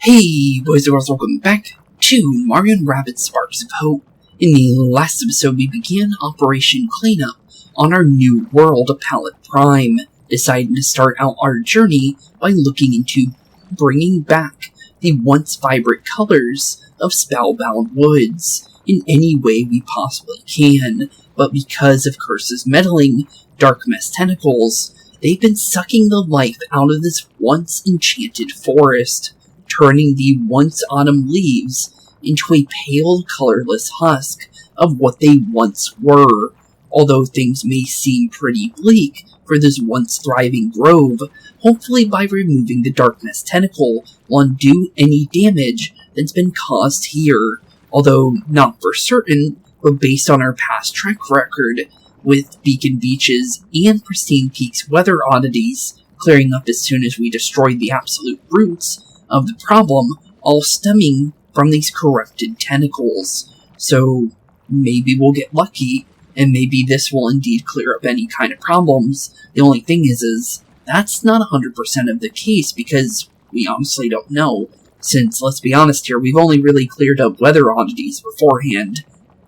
Hey boys and girls, welcome back to Mario Rabbids Sparks of Hope. In the last episode we began Operation Cleanup on our new world of Palette Prime, deciding to start out our journey by looking into bringing back the once vibrant colors of Spellbound Woods in any way we possibly can, but because of Cursa's meddling dark mess tentacles, they've been sucking the life out of this once enchanted forest, turning the once autumn leaves into a pale, colorless husk of what they once were. Although things may seem pretty bleak for this once thriving grove, hopefully by removing the darkness tentacle will undo any damage that's been caused here. Although not for certain, but based on our past track record with Beacon Beaches and Pristine Peaks weather oddities clearing up as soon as we destroyed the absolute roots of the problem, all stemming from these corrupted tentacles. So maybe we'll get lucky, and maybe this will indeed clear up any kind of problems. The only thing is that's not 100% of the case, because we honestly don't know. Since, let's be honest here, we've only really cleared up weather oddities beforehand.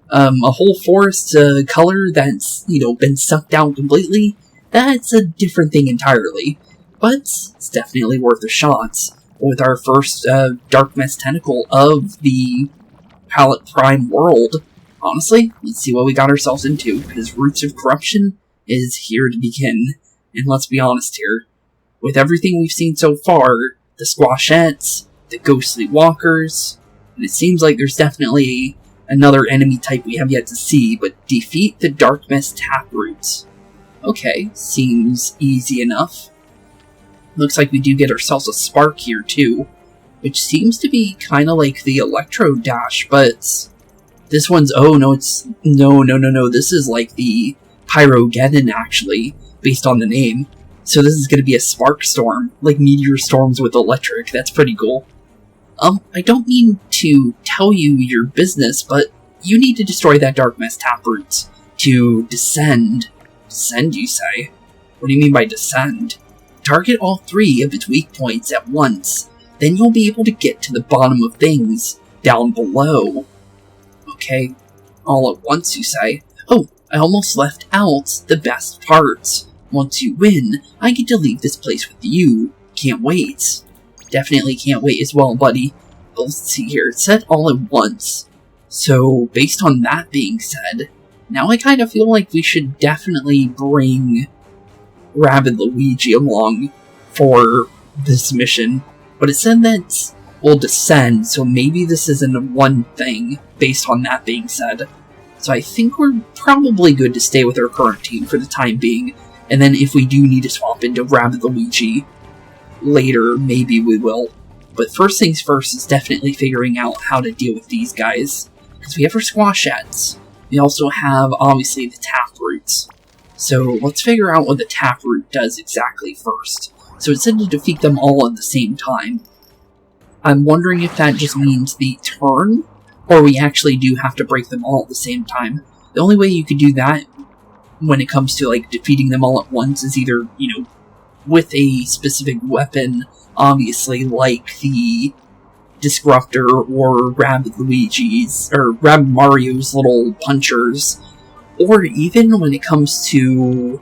A whole forest color that's, been sucked out completely, that's a different thing entirely. But it's definitely worth a shot. With our first dark mess tentacle of the Palette Prime world, honestly, let's see what we got ourselves into, because Roots of Corruption is here to begin. And let's be honest here, with everything we've seen so far, the Squashettes, the Ghostly Walkers, and it seems like there's definitely another enemy type we have yet to see, but defeat the Dark Mess Taproots. Okay, seems easy enough. Looks like we do get ourselves a spark here too, which seems to be kind of like the Electro Dash, but this one's, no, this is like the Pyrogeddon actually, based on the name. So this is going to be a spark storm, like meteor storms with electric. That's pretty cool. I don't mean to tell you your business, but you need to destroy that Dark Mess Taproots to descend. Descend, you say? What do you mean by descend? Target all 3 of its weak points at once, then you'll be able to get to the bottom of things down below. Okay, all at once, you say? Oh, I almost left out the best parts. Once you win, I get to leave this place with you. Can't wait. Definitely can't wait as well, buddy. But let's see here, it said all at once. So, based on that being said, now I kind of feel like we should definitely bring Rabbid Luigi along for this mission, but it said that we'll descend, so maybe this isn't one thing based on that being said. So I think we're probably good to stay with our current team for the time being, and then if we do need to swap into Rabbid Luigi later, maybe we will. But first things first is definitely figuring out how to deal with these guys, because we have our Squashettes. We also have, obviously, the Taproots. So let's figure out what the Taproot does exactly first. So it said to defeat them all at the same time. I'm wondering if that just means the turn, or we actually do have to break them all at the same time. The only way you could do that when it comes to defeating them all at once is either, with a specific weapon, obviously, like the Disruptor or Rabbid Luigi's, or Rabbid Mario's little punchers. Or even when it comes to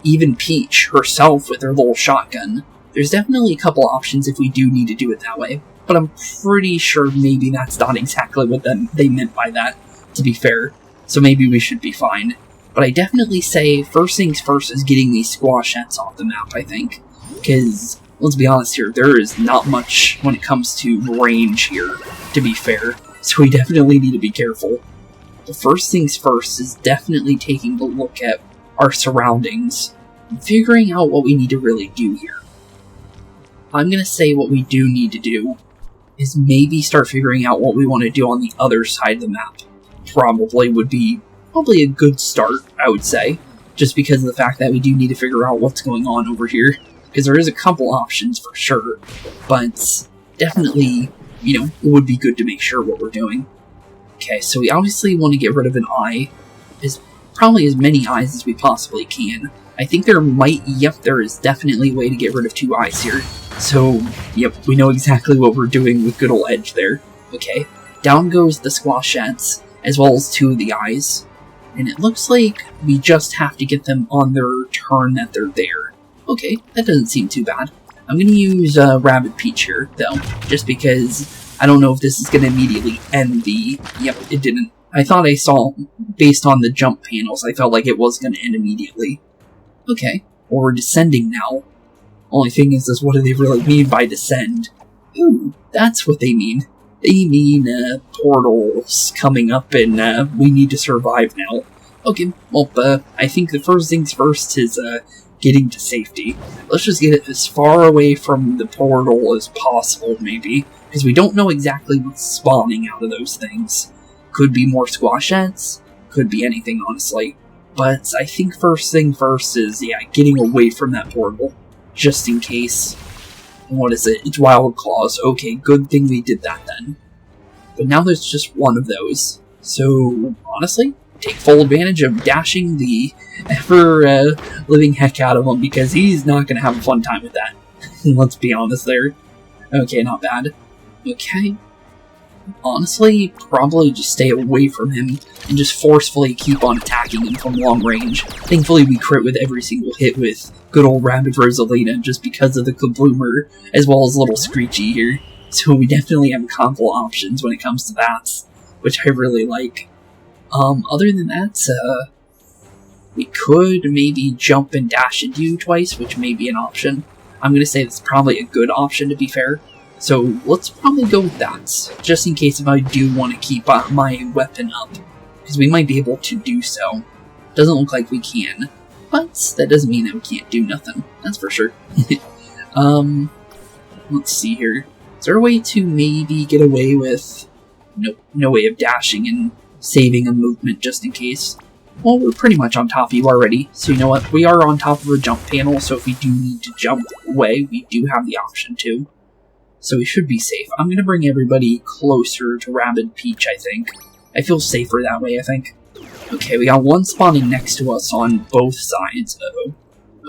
even Peach herself with her little shotgun. There's definitely a couple options if we do need to do it that way. But I'm pretty sure maybe that's not exactly what they meant by that, to be fair. So maybe we should be fine. But I definitely say first things first is getting these Squashettes off the map, I think. Because, let's be honest here, there is not much when it comes to range here, to be fair. So we definitely need to be careful. The first things first is definitely taking a look at our surroundings and figuring out what we need to really do here. I'm going to say what we do need to do is maybe start figuring out what we want to do on the other side of the map. Probably a good start, I would say, just because of the fact that we do need to figure out what's going on over here, because there is a couple options for sure, but definitely, it would be good to make sure what we're doing. Okay, so we obviously want to get rid of an eye, probably as many eyes as we possibly can. I think there is definitely a way to get rid of 2 eyes here. So, yep, we know exactly what we're doing with good old Edge there. Okay, down goes the Squashettes, as well as 2 of the eyes. And it looks like we just have to get them on their turn that they're there. Okay, that doesn't seem too bad. I'm going to use Rabbid Peach here, though, just because I don't know if this is going to immediately end the... Yep, it didn't. I thought I saw, based on the jump panels, I felt like it was going to end immediately. Okay, well, we're descending now. Only thing is what do they really mean by descend? Ooh, that's what they mean. They mean portals coming up and we need to survive now. Okay, well, I think the first things first is getting to safety. Let's just get it as far away from the portal as possible, maybe, because we don't know exactly what's spawning out of those things. Could be more Squashettes, could be anything, honestly. But I think first thing first is, yeah, getting away from that portal, just in case. What is it? It's Wild Claws. Okay, good thing we did that then. But now there's just one of those. So, honestly, take full advantage of dashing the ever-living heck out of him, because he's not going to have a fun time with that. Let's be honest there. Okay, not bad. Okay. Honestly, probably just stay away from him and just forcefully keep on attacking him from long range. Thankfully, we crit with every single hit with good old Rabbid Rosalina just because of the Kabloomer, as well as little Screechy here. So we definitely have combo options when it comes to that, which I really like. Other than that, we could maybe jump and dash into you twice, which may be an option. I'm going to say that's probably a good option, to be fair. So let's probably go with that, just in case if I do want to keep my weapon up, because we might be able to do so. Doesn't look like we can, but that doesn't mean that we can't do nothing, that's for sure. Let's see here. Is there a way to maybe get away with... Nope, no way of dashing and saving a movement just in case. Well, we're pretty much on top of you already, so you know what, we are on top of a jump panel, so if we do need to jump away, we do have the option to. So we should be safe. I'm going to bring everybody closer to Rabbid Peach, I think. I feel safer that way, I think. Okay, we got one spawning next to us on both sides. Uh-oh.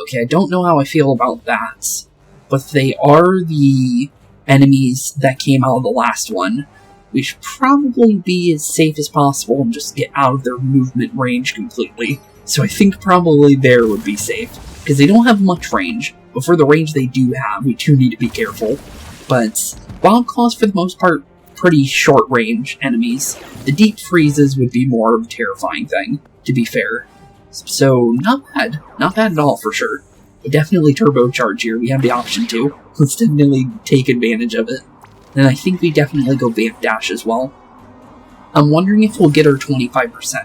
Okay, I don't know how I feel about that. But they are the enemies that came out of the last one. We should probably be as safe as possible and just get out of their movement range completely. So I think probably there would be safe. Because they don't have much range. But for the range they do have, we do need to be careful. But Wild Claws, for the most part, pretty short-range enemies. The Deep Freezes would be more of a terrifying thing, to be fair. So, not bad. Not bad at all, for sure. But definitely turbocharge here. We have the option to. Let's definitely take advantage of it. And I think we definitely go Vamp Dash as well. I'm wondering if we'll get our 25%.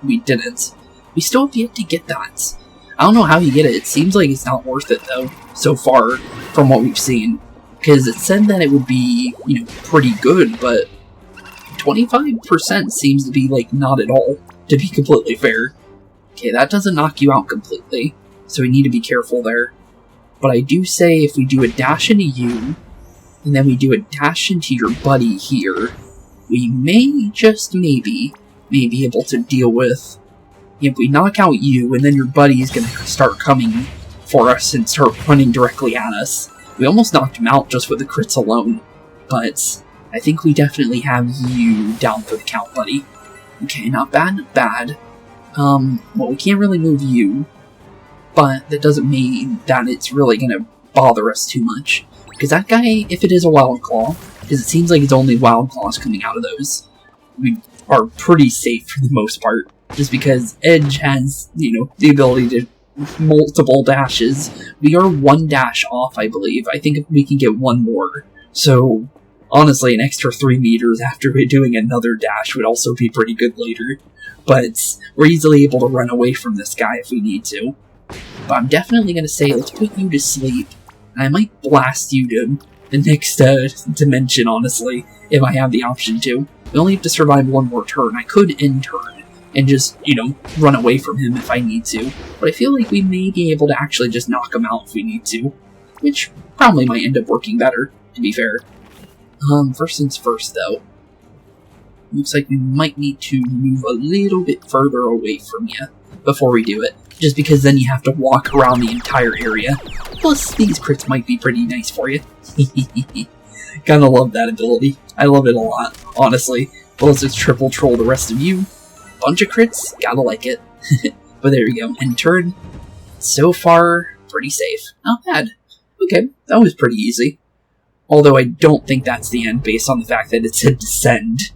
We didn't. We still have yet to get that. I don't know how you get it. It seems like it's not worth it, though, so far, from what we've seen. Because it said that it would be, you know, pretty good, but 25% seems to be, like, not at all, to be completely fair. Okay, that doesn't knock you out completely, so we need to be careful there. But I do say if we do a dash into you, and then we do a dash into your buddy here, we may, just maybe be able to deal with... If we knock out you, and then your buddy is going to start coming for us and start running directly at us. We almost knocked him out just with the crits alone, but I think we definitely have you down for the count, buddy. Okay, not bad, not bad. Well, we can't really move you, but that doesn't mean that it's really going to bother us too much. Because that guy, if it is a Wild Claw, because it seems like it's only Wild Claws coming out of those, we are pretty safe for the most part. Just because Edge has, you know, the ability to multiple dashes. We are one dash off, I believe. I think we can get one more. So, honestly, an extra 3 meters after doing another dash would also be pretty good later. But we're easily able to run away from this guy if we need to. But I'm definitely going to say, let's put you to sleep. And I might blast you to the next dimension, honestly, if I have the option to. We only have to survive one more turn. I could end turn and just, you know, run away from him if I need to. But I feel like we may be able to actually just knock him out if we need to. Which probably might end up working better, to be fair. First things first, though. Looks like we might need to move a little bit further away from you before we do it. Just because then you have to walk around the entire area. Plus, these crits might be pretty nice for you. Kinda love that ability. I love it a lot, honestly. But let's just triple troll the rest of you. Bunch of crits, gotta like it. But there we go, end turn. So far, pretty safe. Not bad. Okay, that was pretty easy. Although I don't think that's the end based on the fact that it said descend.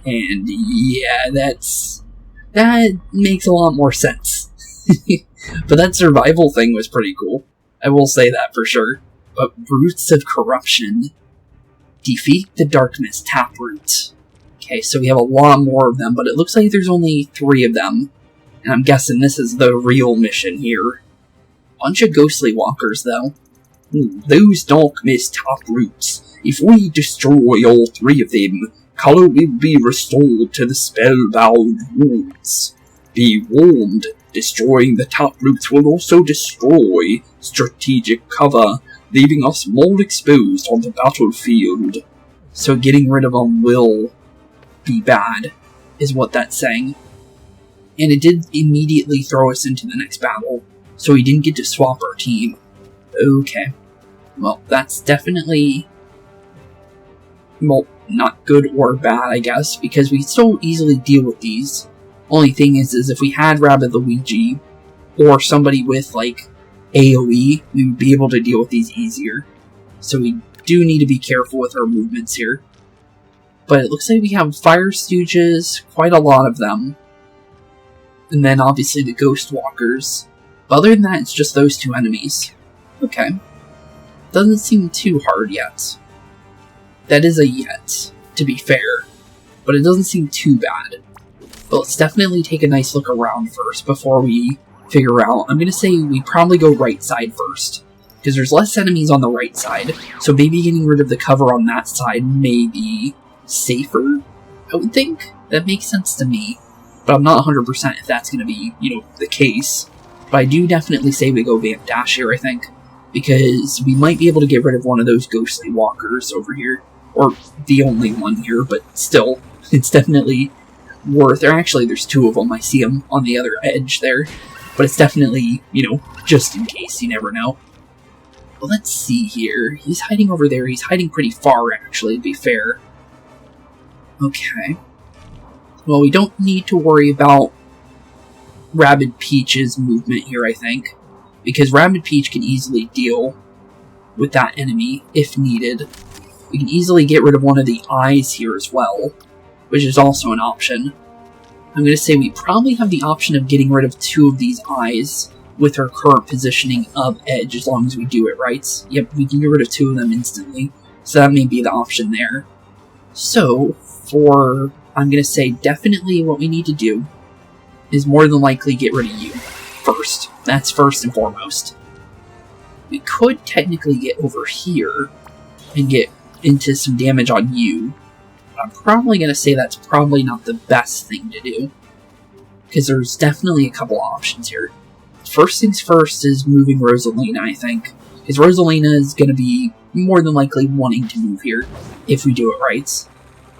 And yeah, that makes a lot more sense. But that survival thing was pretty cool. I will say that for sure. But Roots of Corruption. Defeat the Darkness Taproot. Okay, so we have a lot more of them, but it looks like there's only 3 of them. And I'm guessing this is the real mission here. Bunch of ghostly walkers, though. Those Darkness Taproots. If we destroy all 3 of them, color will be restored to the spellbound woods. Be warned, destroying the Taproots will also destroy strategic cover, leaving us more exposed on the battlefield. So getting rid of them will be bad, is what that's saying. And it did immediately throw us into the next battle, so we didn't get to swap our team. Okay. Well, that's definitely, well, not good or bad, I guess, because we so easily deal with these. Only thing is if we had Rabbid Luigi, or somebody with, like, AoE, we would be able to deal with these easier. So we do need to be careful with our movements here. But it looks like we have Fire Stooges, quite a lot of them. And then obviously the Ghost Walkers. But other than that, it's just those 2 enemies. Okay. Doesn't seem too hard yet. That is a yet, to be fair. But it doesn't seem too bad. But let's definitely take a nice look around first before we figure out. I'm going to say we probably go right side first. Because there's less enemies on the right side. So maybe getting rid of the cover on that side may be safer, I would think. That makes sense to me. But I'm not 100% if that's going to be, the case. But I do definitely say we go Van Dash here, I think. Because we might be able to get rid of one of those ghostly walkers over here. Or the only one here, but still, it's definitely worth. Or actually, there's 2 of them. I see them on the other edge there. But it's definitely, just in case. You never know. But let's see here. He's hiding over there. He's hiding pretty far, actually, to be fair. Okay. Well, we don't need to worry about Rabbid Peach's movement here, I think. Because Rabbid Peach can easily deal with that enemy, if needed. We can easily get rid of one of the eyes here as well, which is also an option. I'm going to say we probably have the option of getting rid of 2 of these eyes with our current positioning of edge, as long as we do it right. Yep, we can get rid of 2 of them instantly, so that may be the option there. So, I'm going to say definitely what we need to do is more than likely get rid of you first. That's first and foremost. We could technically get over here and get into some damage on you. But I'm probably going to say that's probably not the best thing to do. Because there's definitely a couple options here. First things first is moving Rosalina, I think. Because Rosalina is going to be more than likely wanting to move here if we do it right.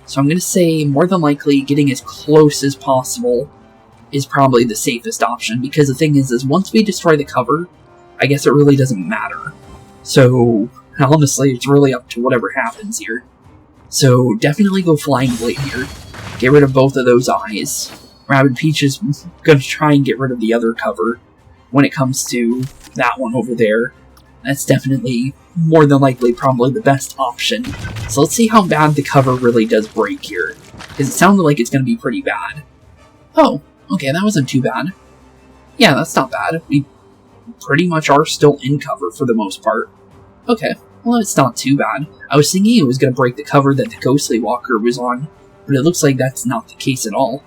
So I'm going to say more than likely getting as close as possible is probably the safest option. Because the thing is once we destroy the cover, I guess it really doesn't matter. So honestly, it's really up to whatever happens here. So definitely go Flying Blade here. Get rid of both of those eyes. Rabbid Peach is going to try and get rid of the other cover when it comes to that one over there. That's definitely, more than likely, probably the best option. So let's see how bad the cover really does break here. Because it sounded like it's going to be pretty bad. Oh, okay, that wasn't too bad. Yeah, that's not bad. We pretty much are still in cover for the most part. Okay, well, it's not too bad. I was thinking it was going to break the cover that the Ghostly Walker was on, but it looks like that's not the case at all.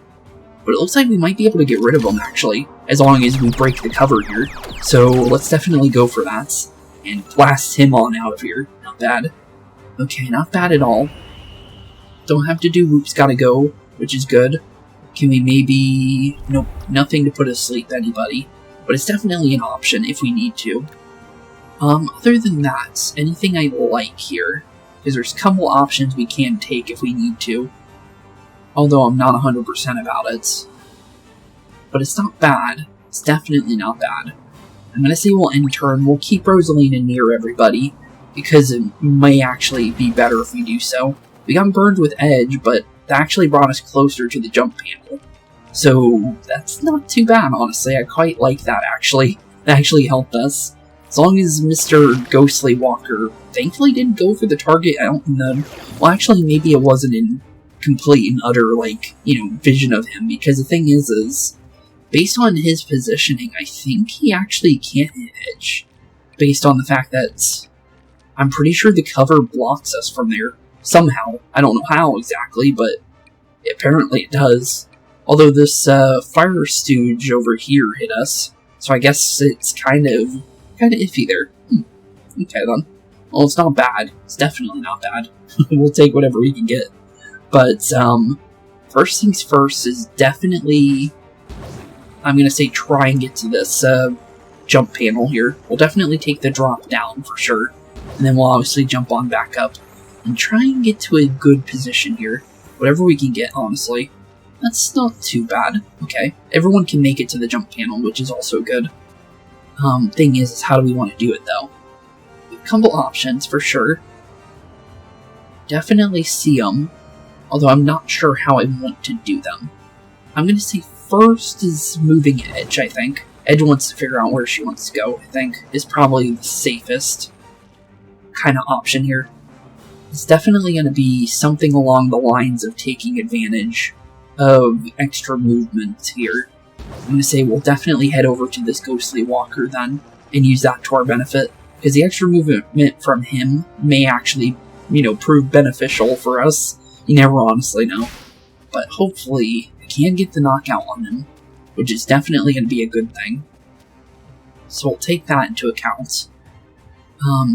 But it looks like we might be able to get rid of them, actually, as long as we break the cover here. So let's definitely go for that, and blast him on out of here. Not bad. Okay, not bad at all. Don't have to do Whoops Gotta Go, which is good. Can we maybe... Nope, nothing to put asleep anybody. But it's definitely an option if we need to. Other than that, anything I like here? Because there's a couple options we can take if we need to. Although I'm not 100% about it. But it's not bad. It's definitely not bad. I'm going to say we'll end turn. We'll keep Rosalina near everybody, because it may actually be better if we do so. We got burned with Edge, but that actually brought us closer to the jump panel. So that's not too bad, honestly. I quite like that, actually. That actually helped us. As long as Mr. Ghostly Walker thankfully didn't go for the target out in the... Well, actually, maybe it wasn't in complete and utter, like, vision of him. Because the thing is, based on his positioning, I think he actually can't hit Edge. Based on the fact that I'm pretty sure the cover blocks us from there. Somehow. I don't know how exactly, but apparently it does. Although this fire stooge over here hit us. So I guess it's kind of iffy there. Okay then. Well, it's not bad. It's definitely not bad. We'll take whatever we can get. But, first things first is definitely... I'm gonna say try and get to this jump panel here. We'll definitely take the drop down for sure. And then we'll obviously jump on back up. And try and get to a good position here. Whatever we can get, honestly. That's not too bad. Okay. Everyone can make it to the jump panel, which is also good. Thing is how do we want to do it, though? We have a couple options, for sure. Definitely see them. Although I'm not sure how I want to do them. I'm going to say first is moving Edge, I think. Edge wants to figure out where she wants to go, I think. Is probably the safest kind of option here. It's definitely going to be something along the lines of taking advantage of extra movement here. I'm going to say we'll definitely head over to this Ghostly Walker then, and use that to our benefit, because the extra movement from him may actually, prove beneficial for us. You never honestly know. But hopefully, I can get the knockout on him, which is definitely going to be a good thing. So we'll take that into account.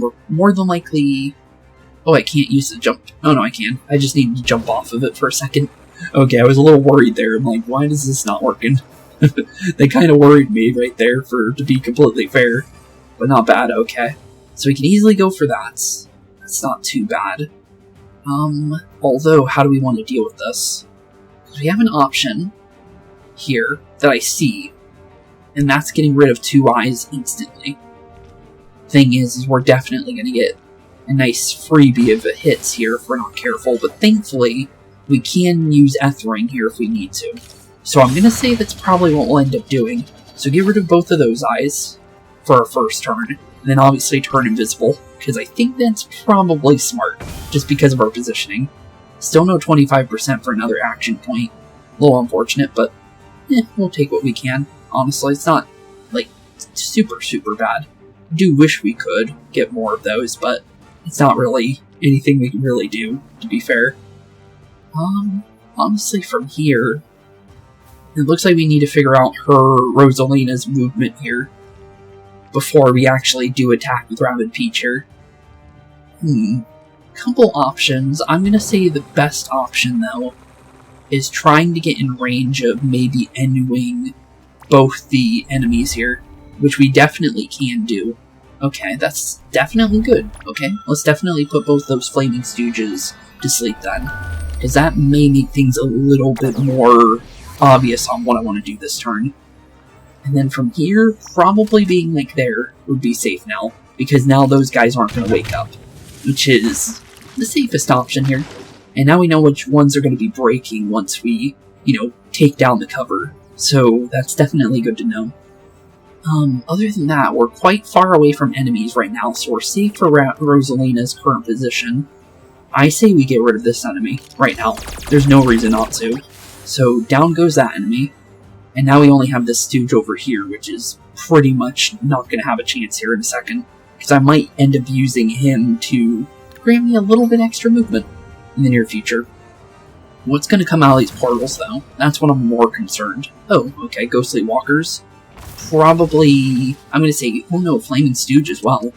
We're more than likely... Oh, I can't use the jump. Oh, no, I can. I just need to jump off of it for a second. Okay, I was a little worried there. I'm like, why is this not working? They kind of worried me right there, to be completely fair. But not bad, okay. So we can easily go for that. That's not too bad. Although, how do we want to deal with this? We have an option here that I see, and that's getting rid of 2 eyes instantly. Thing is we're definitely going to get a nice freebie of hits here if we're not careful, but thankfully we can use Ethering here if we need to. So I'm going to say that's probably what we'll end up doing. So get rid of both of those eyes for our first turn, and then obviously turn invisible, because I think that's probably smart, just because of our positioning. Still no 25% for another action point. A little unfortunate, but we'll take what we can. Honestly, it's not, super, super bad. I do wish we could get more of those, but it's not really anything we can really do, to be fair. Honestly, from here, it looks like we need to figure out Rosalina's movement here before we actually do attack with Rabbid Peach here. Couple options. I'm gonna say the best option, though, is trying to get in range of maybe N-wing both the enemies here, which we definitely can do. Okay, that's definitely good. Okay, let's definitely put both those Flaming Stooges to sleep then, because that may make things a little bit more obvious on what I want to do this turn. And then from here, probably being there would be safe now, because now those guys aren't going to wake up, which is the safest option here. And now we know which ones are going to be breaking once we, take down the cover, so that's definitely good to know. Other than that, we're quite far away from enemies right now, so we're safe for Rosalina's current position. I say we get rid of this enemy right now. There's no reason not to. So down goes that enemy, and now we only have this stooge over here, which is pretty much not going to have a chance here in a second, because I might end up using him to grant me a little bit extra movement in the near future. What's going to come out of these portals, though? That's what I'm more concerned. Oh, okay, Ghostly Walkers. Probably, I'm going to say, oh no, Flaming Stooge as well.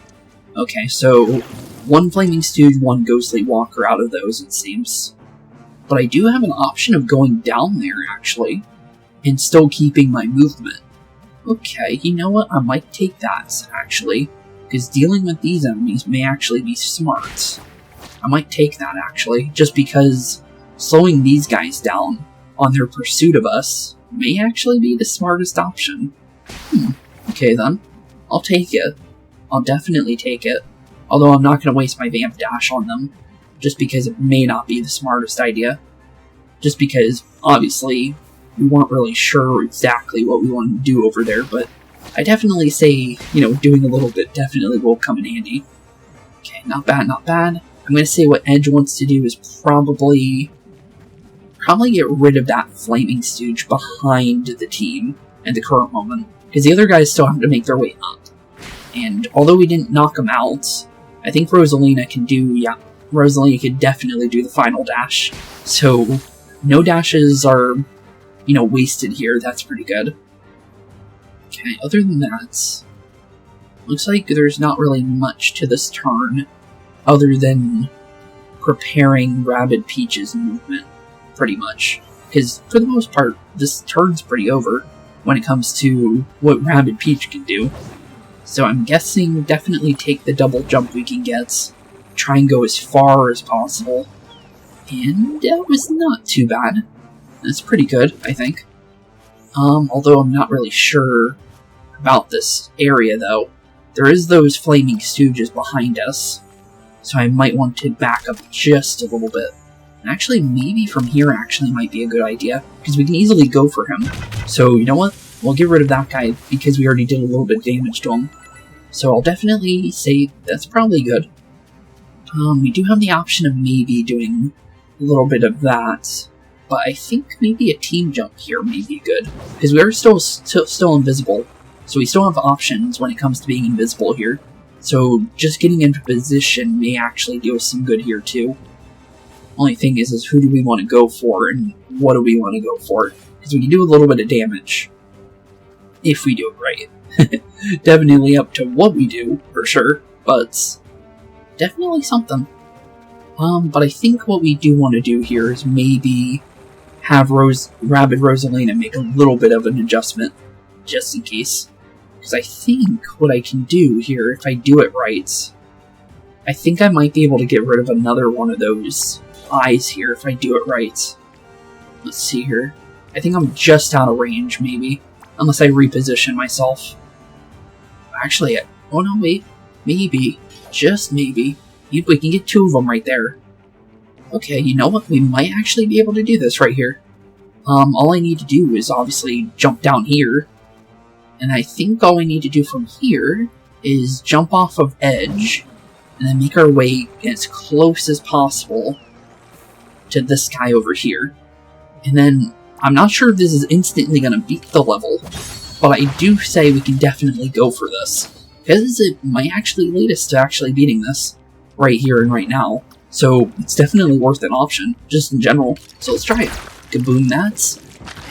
Okay, so 1 Flaming Stooge, 1 Ghostly Walker out of those, it seems. But I do have an option of going down there, actually, and still keeping my movement. Okay, you know what? I might take that, actually, because dealing with these enemies may actually be smart. I might take that, actually, just because slowing these guys down on their pursuit of us may actually be the smartest option. Okay then. I'll take it. I'll definitely take it. Although I'm not going to waste my Vamp Dash on them, just because it may not be the smartest idea. Just because, obviously, we weren't really sure exactly what we wanted to do over there, but I definitely say, doing a little bit definitely will come in handy. Okay, not bad, not bad. I'm going to say what Edge wants to do is probably get rid of that Flaming Stooge behind the team at the current moment, because the other guys still have to make their way up. And although we didn't knock them out, I think Rosalina could definitely do the final dash. So, no dashes are, wasted here. That's pretty good. Okay, other than that, looks like there's not really much to this turn, other than preparing Rabid Peach's movement, pretty much. Because, for the most part, this turn's pretty over when it comes to what Rabid Peach can do. So I'm guessing definitely take the double jump we can get, try and go as far as possible, and that was not too bad. That's pretty good, I think. Although I'm not really sure about this area, though. There is those Flaming Stooges behind us, so I might want to back up just a little bit. And actually, maybe from here actually might be a good idea, because we can easily go for him. So, you know what? We'll get rid of that guy, because we already did a little bit of damage to him. So I'll definitely say that's probably good. We do have the option of maybe doing a little bit of that, but I think maybe a team jump here may be good, because we are still invisible, so we still have options when it comes to being invisible here. So just getting into position may actually do us some good here too. Only thing is who do we want to go for, and what do we want to go for? Because we can do a little bit of damage, if we do it right. Definitely up to what we do, for sure, but definitely something. But I think what we do want to do here is maybe have Rabid Rosalina make a little bit of an adjustment, just in case. Because I think what I can do here, if I do it right, I think I might be able to get rid of another one of those eyes here if I do it right. Let's see here. I think I'm just out of range, maybe. Unless I reposition myself. Actually, oh no, wait. Maybe. Just maybe. We can get two of them right there. Okay, you know what? We might actually be able to do this right here. All I need to do is obviously jump down here. And I think all we need to do from here is jump off of Edge. And then make our way as close as possible to this guy over here. And then, I'm not sure if this is instantly going to beat the level, but I do say we can definitely go for this, because it might actually lead us to actually beating this right here and right now. So it's definitely worth an option, just in general. So let's try it. Kaboom that.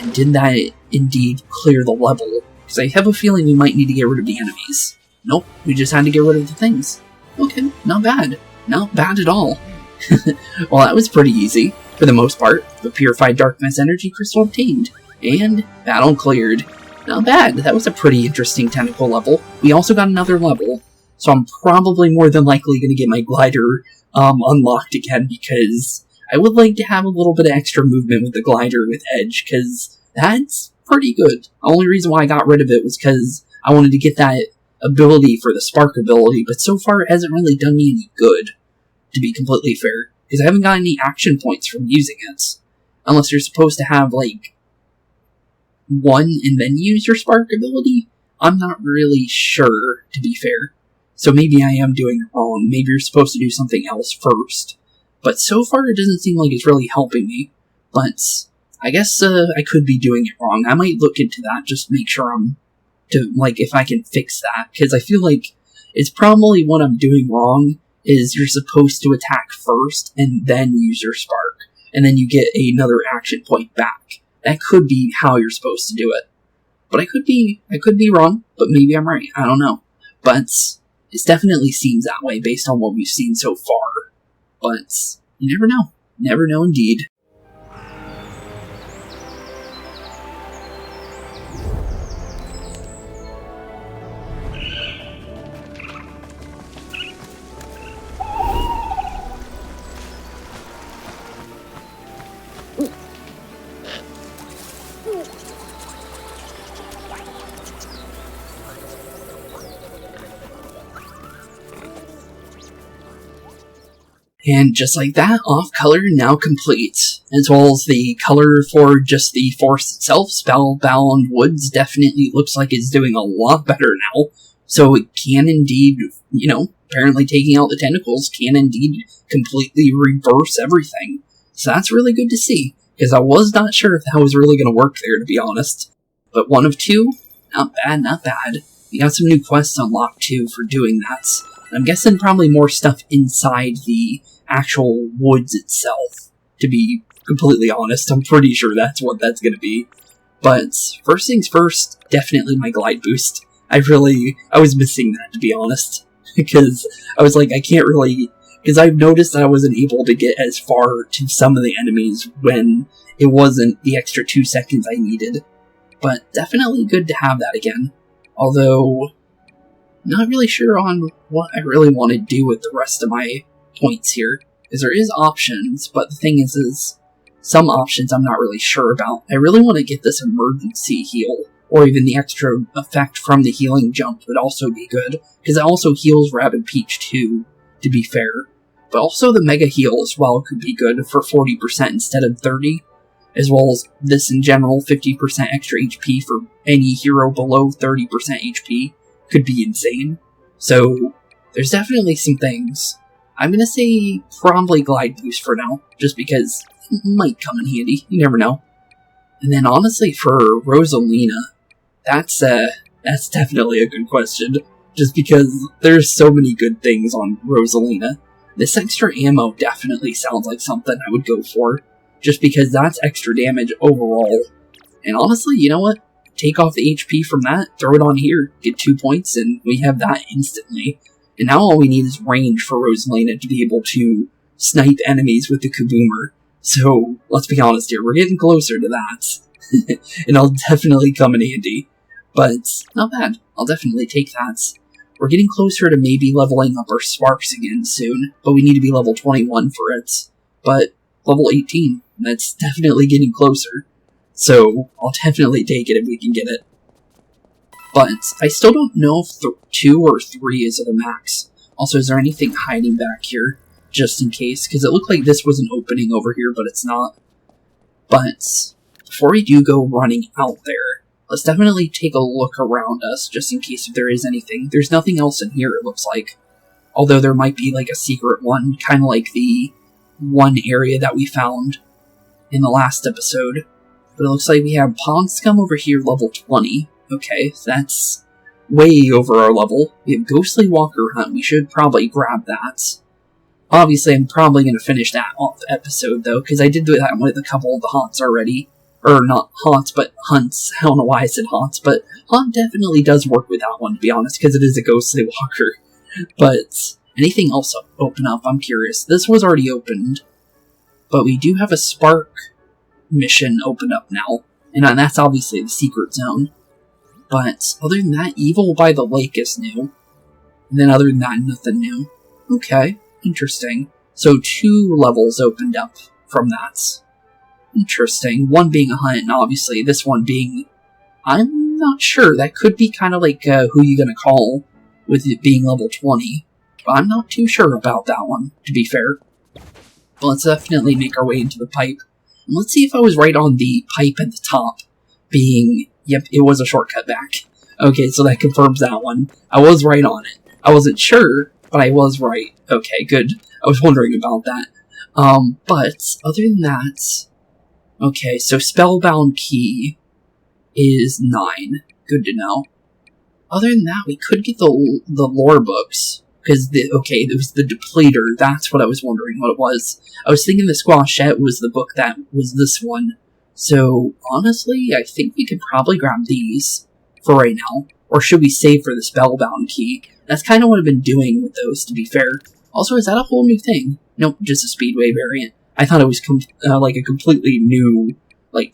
And did that indeed clear the level? Because I have a feeling we might need to get rid of the enemies. Nope, we just had to get rid of the things. Okay, not bad. Not bad at all. Well, that was pretty easy, for the most part. The Purified Darkness Energy Crystal obtained. And battle cleared. Not bad, that was a pretty interesting technical level. We also got another level, so I'm probably more than likely going to get my glider unlocked again, because I would like to have a little bit of extra movement with the glider with Edge, because that's pretty good. The only reason why I got rid of it was because I wanted to get that ability for the Spark ability, but so far it hasn't really done me any good, to be completely fair, because I haven't got any action points from using it. Unless you're supposed to have, like, one and then use your Spark ability? I'm not really sure, to be fair. So maybe I am doing it wrong. Maybe you're supposed to do something else first. But so far it doesn't seem like it's really helping me. But I guess I could be doing it wrong. I might look into that, just to make sure if I can fix that. Because I feel like it's probably what I'm doing wrong, is you're supposed to attack first and then use your Spark. And then you get another action point back. That could be how you're supposed to do it. But I could be wrong, but maybe I'm right. I don't know. But it definitely seems that way based on what we've seen so far. But you never know. Never know indeed. And just like that, off color now complete, as well as the color for just the forest itself. Spellbound Woods definitely looks like it's doing a lot better now, so it can indeed, apparently taking out the tentacles can indeed completely reverse everything. So that's really good to see, because I was not sure if that was really going to work there, to be honest. But 1 of 2, not bad, not bad. We got some new quests unlocked too for doing that. I'm guessing probably more stuff inside the actual woods itself, to be completely honest. I'm pretty sure that's what that's going to be. But first things first, definitely my glide boost. I was missing that, to be honest, because I was like, I can't really, because I've noticed that I wasn't able to get as far to some of the enemies when it wasn't the extra 2 seconds I needed. But definitely good to have that again. Although, not really sure on what I really want to do with the rest of my points here, because there is options, but the thing is some options I'm not really sure about. I really want to get this emergency heal, or even the extra effect from the healing jump would also be good, because it also heals Rabbid Peach too, to be fair. But also the mega heal as well could be good for 40% instead of 30, as well as this in general, 50% extra HP for any hero below 30% HP could be insane. So there's definitely some things. I'm going to say probably glide boost for now, just because it might come in handy, you never know. And then honestly for Rosalina, that's definitely a good question, just because there's so many good things on Rosalina. This extra ammo definitely sounds like something I would go for, just because that's extra damage overall. And honestly, you know what? Take off the HP from that, throw it on here, get 2 points, and we have that instantly. And now all we need is range for Rosalina to be able to snipe enemies with the Kaboomer. So, let's be honest here, we're getting closer to that. And I'll definitely come in handy. But, not bad. I'll definitely take that. We're getting closer to maybe leveling up our Sparks again soon, but we need to be level 21 for it. But, level 18, that's definitely getting closer. So, I'll definitely take it if we can get it. But I still don't know if 2 or 3 is at a max. Also, is there anything hiding back here? Just in case, because it looked like this was an opening over here, but it's not. But before we do go running out there, let's definitely take a look around us, just in case if there is anything. There's nothing else in here, it looks like. Although there might be like a secret one, kind of like the one area that we found in the last episode. But it looks like we have Pond Scum over here, level 20. Okay, that's way over our level. We have Ghostly Walker Hunt. We should probably grab that. Obviously, I'm probably going to finish that off the episode, though, because I did do that with a couple of the haunts already. Or, not haunts, but hunts. I don't know why I said haunts, but haunt definitely does work with that one, to be honest, because it is a Ghostly Walker. But anything else open up? I'm curious. This was already opened, but we do have a Spark mission opened up now, and that's obviously the secret zone. But other than that, Evil by the Lake is new. And then other than that, nothing new. Okay, interesting. So 2 levels opened up from that. Interesting. One being a hunt, and obviously this one being... I'm not sure. That could be kind of like Who You Gonna Call, with it being level 20. But I'm not too sure about that one, to be fair. But let's definitely make our way into the pipe. And let's see if I was right on the pipe at the top, being... Yep, it was a shortcut back. Okay, so that confirms that one. I was right on it. I wasn't sure, but I was right. Okay, good. I was wondering about that. But, other than that... Okay, so Spellbound Key is 9. Good to know. Other than that, we could get the lore books. Because, it was the Depleter. That's what I was wondering what it was. I was thinking the Squashette was the book that was this one. So, honestly, I think we could probably grab these for right now. Or should we save for the Spellbound Key? That's kind of what I've been doing with those, to be fair. Also, is that a whole new thing? Nope, just a Speedway variant. I thought it was like a completely new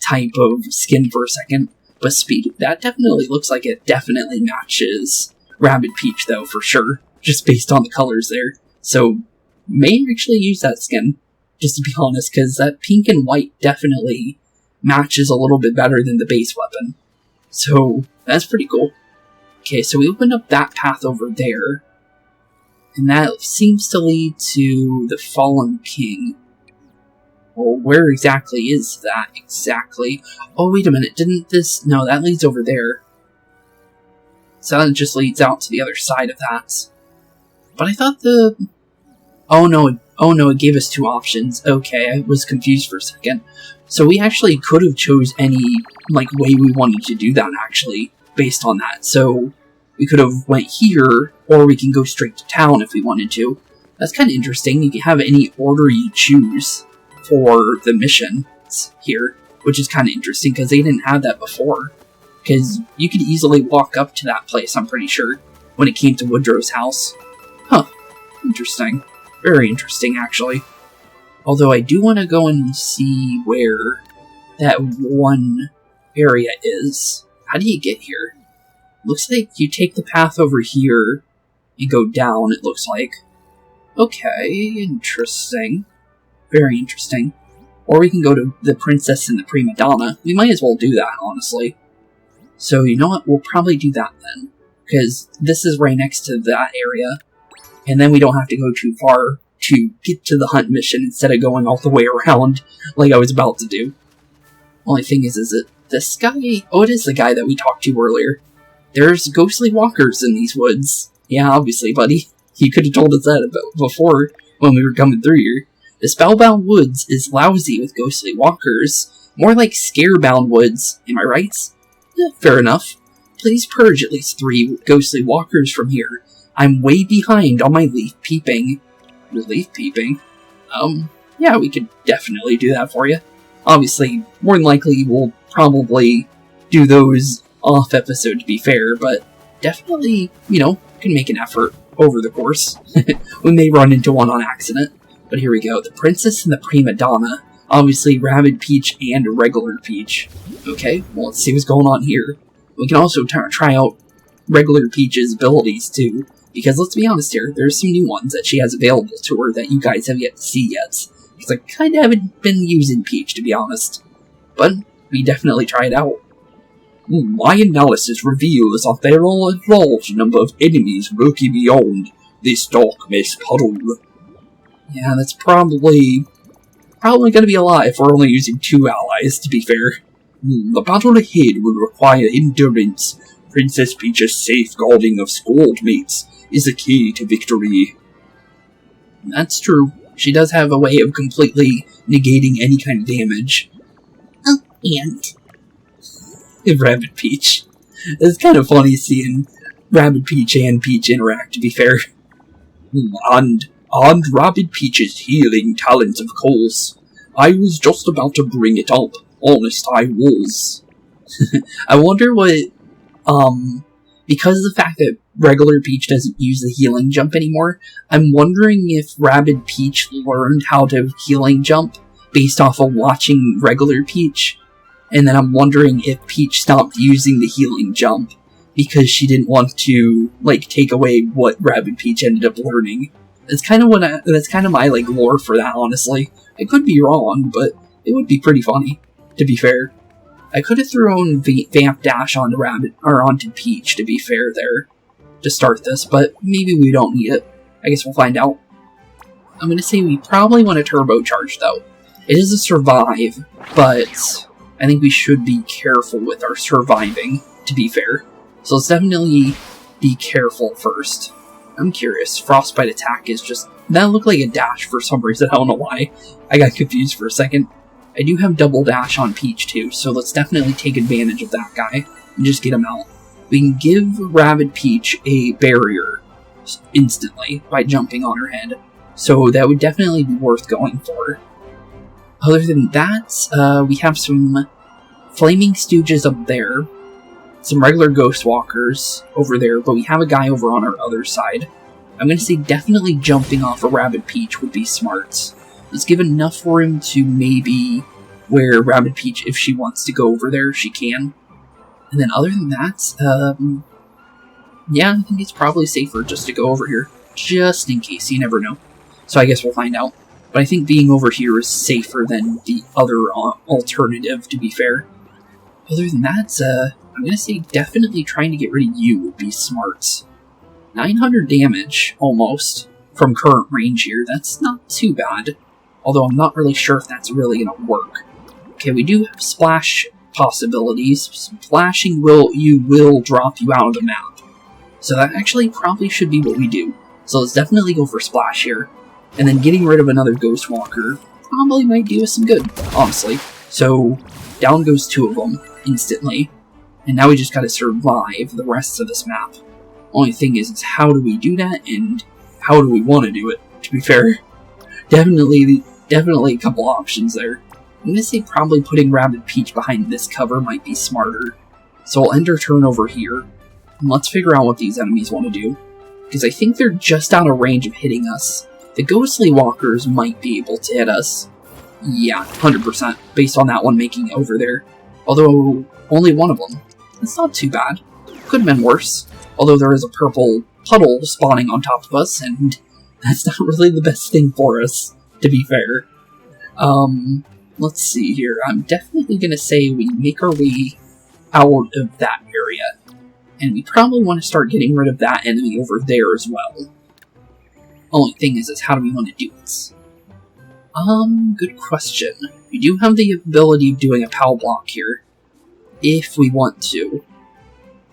type of skin for a second. But that definitely looks like it definitely matches Rabbid Peach, though, for sure. Just based on the colors there. So, may actually use that skin, just to be honest, because that pink and white definitely matches a little bit better than the base weapon. So, that's pretty cool. Okay, so we opened up that path over there. And that seems to lead to the Fallen King. Well, where exactly is that exactly? Oh, wait a minute, didn't this... No, that leads over there. So that just leads out to the other side of that. But I thought the... Oh no, it gave us two options. Okay, I was confused for a second. So we actually could have chose any, way we wanted to do that, actually, based on that. So we could have went here, or we can go straight to town if we wanted to. That's kind of interesting. You can have any order you choose for the missions here, which is kind of interesting, because they didn't have that before. Because you could easily walk up to that place, I'm pretty sure, when it came to Woodrow's house. Huh. Interesting. Very interesting, actually. Although I do want to go and see where that one area is. How do you get here? Looks like you take the path over here and go down, it looks like. Okay, interesting. Very interesting. Or we can go to the Princess and the Prima Donna. We might as well do that, honestly. So, you know what? We'll probably do that then. Because this is right next to that area. And then we don't have to go too far to get to the hunt mission instead of going all the way around like I was about to do. Only thing is it this guy? Oh, it is the guy that we talked to earlier. There's ghostly walkers in these woods. Yeah, obviously, buddy. You could have told us that before when we were coming through here. The Spellbound Woods is lousy with ghostly walkers. More like Scarebound Woods, am I right? Yeah, fair enough. Please purge at least 3 ghostly walkers from here. I'm way behind on my leaf peeping. Your leaf peeping? Yeah, we could definitely do that for you. Obviously, more than likely, we'll probably do those off episode to be fair, but definitely, can make an effort over the course. We may run into one on accident. But here we go. The Princess and the Prima Donna. Obviously, Rabbid Peach and Regular Peach. Okay, well, let's see what's going on here. We can also try out Regular Peach's abilities, too. Because let's be honest here, there's some new ones that she has available to her that you guys have yet to see yet. Because I kind of haven't been using Peach, to be honest. But we definitely try it out. My analysis reveals that there are a large number of enemies lurking beyond this dark mist puddle. Yeah, that's probably going to be a lot if we're only using 2 allies, to be fair. The battle ahead will require endurance. Princess Peach's safeguarding of Squadmates is the key to victory. That's true. She does have a way of completely negating any kind of damage. Oh, and Rabbid Peach. It's kind of funny seeing Rabbid Peach and Peach interact, to be fair. And Rabbid Peach's healing talents, of course. I was just about to bring it up. Honest, I was. I wonder what, because of the fact that regular Peach doesn't use the healing jump anymore, I'm wondering if Rabbid Peach learned how to healing jump based off of watching regular Peach. And then I'm wondering if Peach stopped using the healing jump because she didn't want to, take away what Rabbid Peach ended up learning. That's kind of my, lore for that, honestly. I could be wrong, but it would be pretty funny, to be fair. I could have thrown Vamp Dash onto onto Peach, to be fair there, to start this, but maybe we don't need it. I guess we'll find out. I'm gonna say we probably want to turbocharge, though. It is a survive, but I think we should be careful with our surviving, to be fair. So let's definitely be careful first. I'm curious. Frostbite attack is just... That looked like a dash for some reason. I don't know why. I got confused for a second. I do have double dash on Peach too, so let's definitely take advantage of that guy and just get him out. We can give Rabbid Peach a barrier instantly by jumping on her head, so that would definitely be worth going for. Other than that, we have some Flaming Stooges up there, some regular Ghost Walkers over there, but we have a guy over on our other side. I'm going to say definitely jumping off a Rabbid Peach would be smart. Let's give enough for him to maybe where Rabbid Peach, if she wants to go over there, she can. And then other than that, yeah, I think it's probably safer just to go over here. Just in case, you never know. So I guess we'll find out. But I think being over here is safer than the other alternative, to be fair. Other than that, I'm going to say definitely trying to get rid of you would be smart. 900 damage, almost, from current range here. That's not too bad. Although I'm not really sure if that's really going to work. Okay, we do have splash possibilities. Splashing will drop you out of the map. So that actually probably should be what we do. So let's definitely go for splash here. And then getting rid of another Ghost Walker probably might do us some good, honestly. So down goes 2 of them instantly. And now we just gotta survive the rest of this map. Only thing is how do we do that, and how do we want to do it, to be fair. Definitely a couple options there. I'm gonna say probably putting Rabbid Peach behind this cover might be smarter. So we'll end our turn over here, and let's figure out what these enemies want to do. Because I think they're just out of range of hitting us. The Ghostly Walkers might be able to hit us. Yeah, 100%, based on that one making it over there. Although, only one of them. That's not too bad. Could have been worse. Although there is a purple puddle spawning on top of us, and that's not really the best thing for us, to be fair. Let's see here. I'm definitely going to say we make our way out of that area. And we probably want to start getting rid of that enemy over there as well. Only thing is how do we want to do this? Good question. We do have the ability of doing a POW block here, if we want to.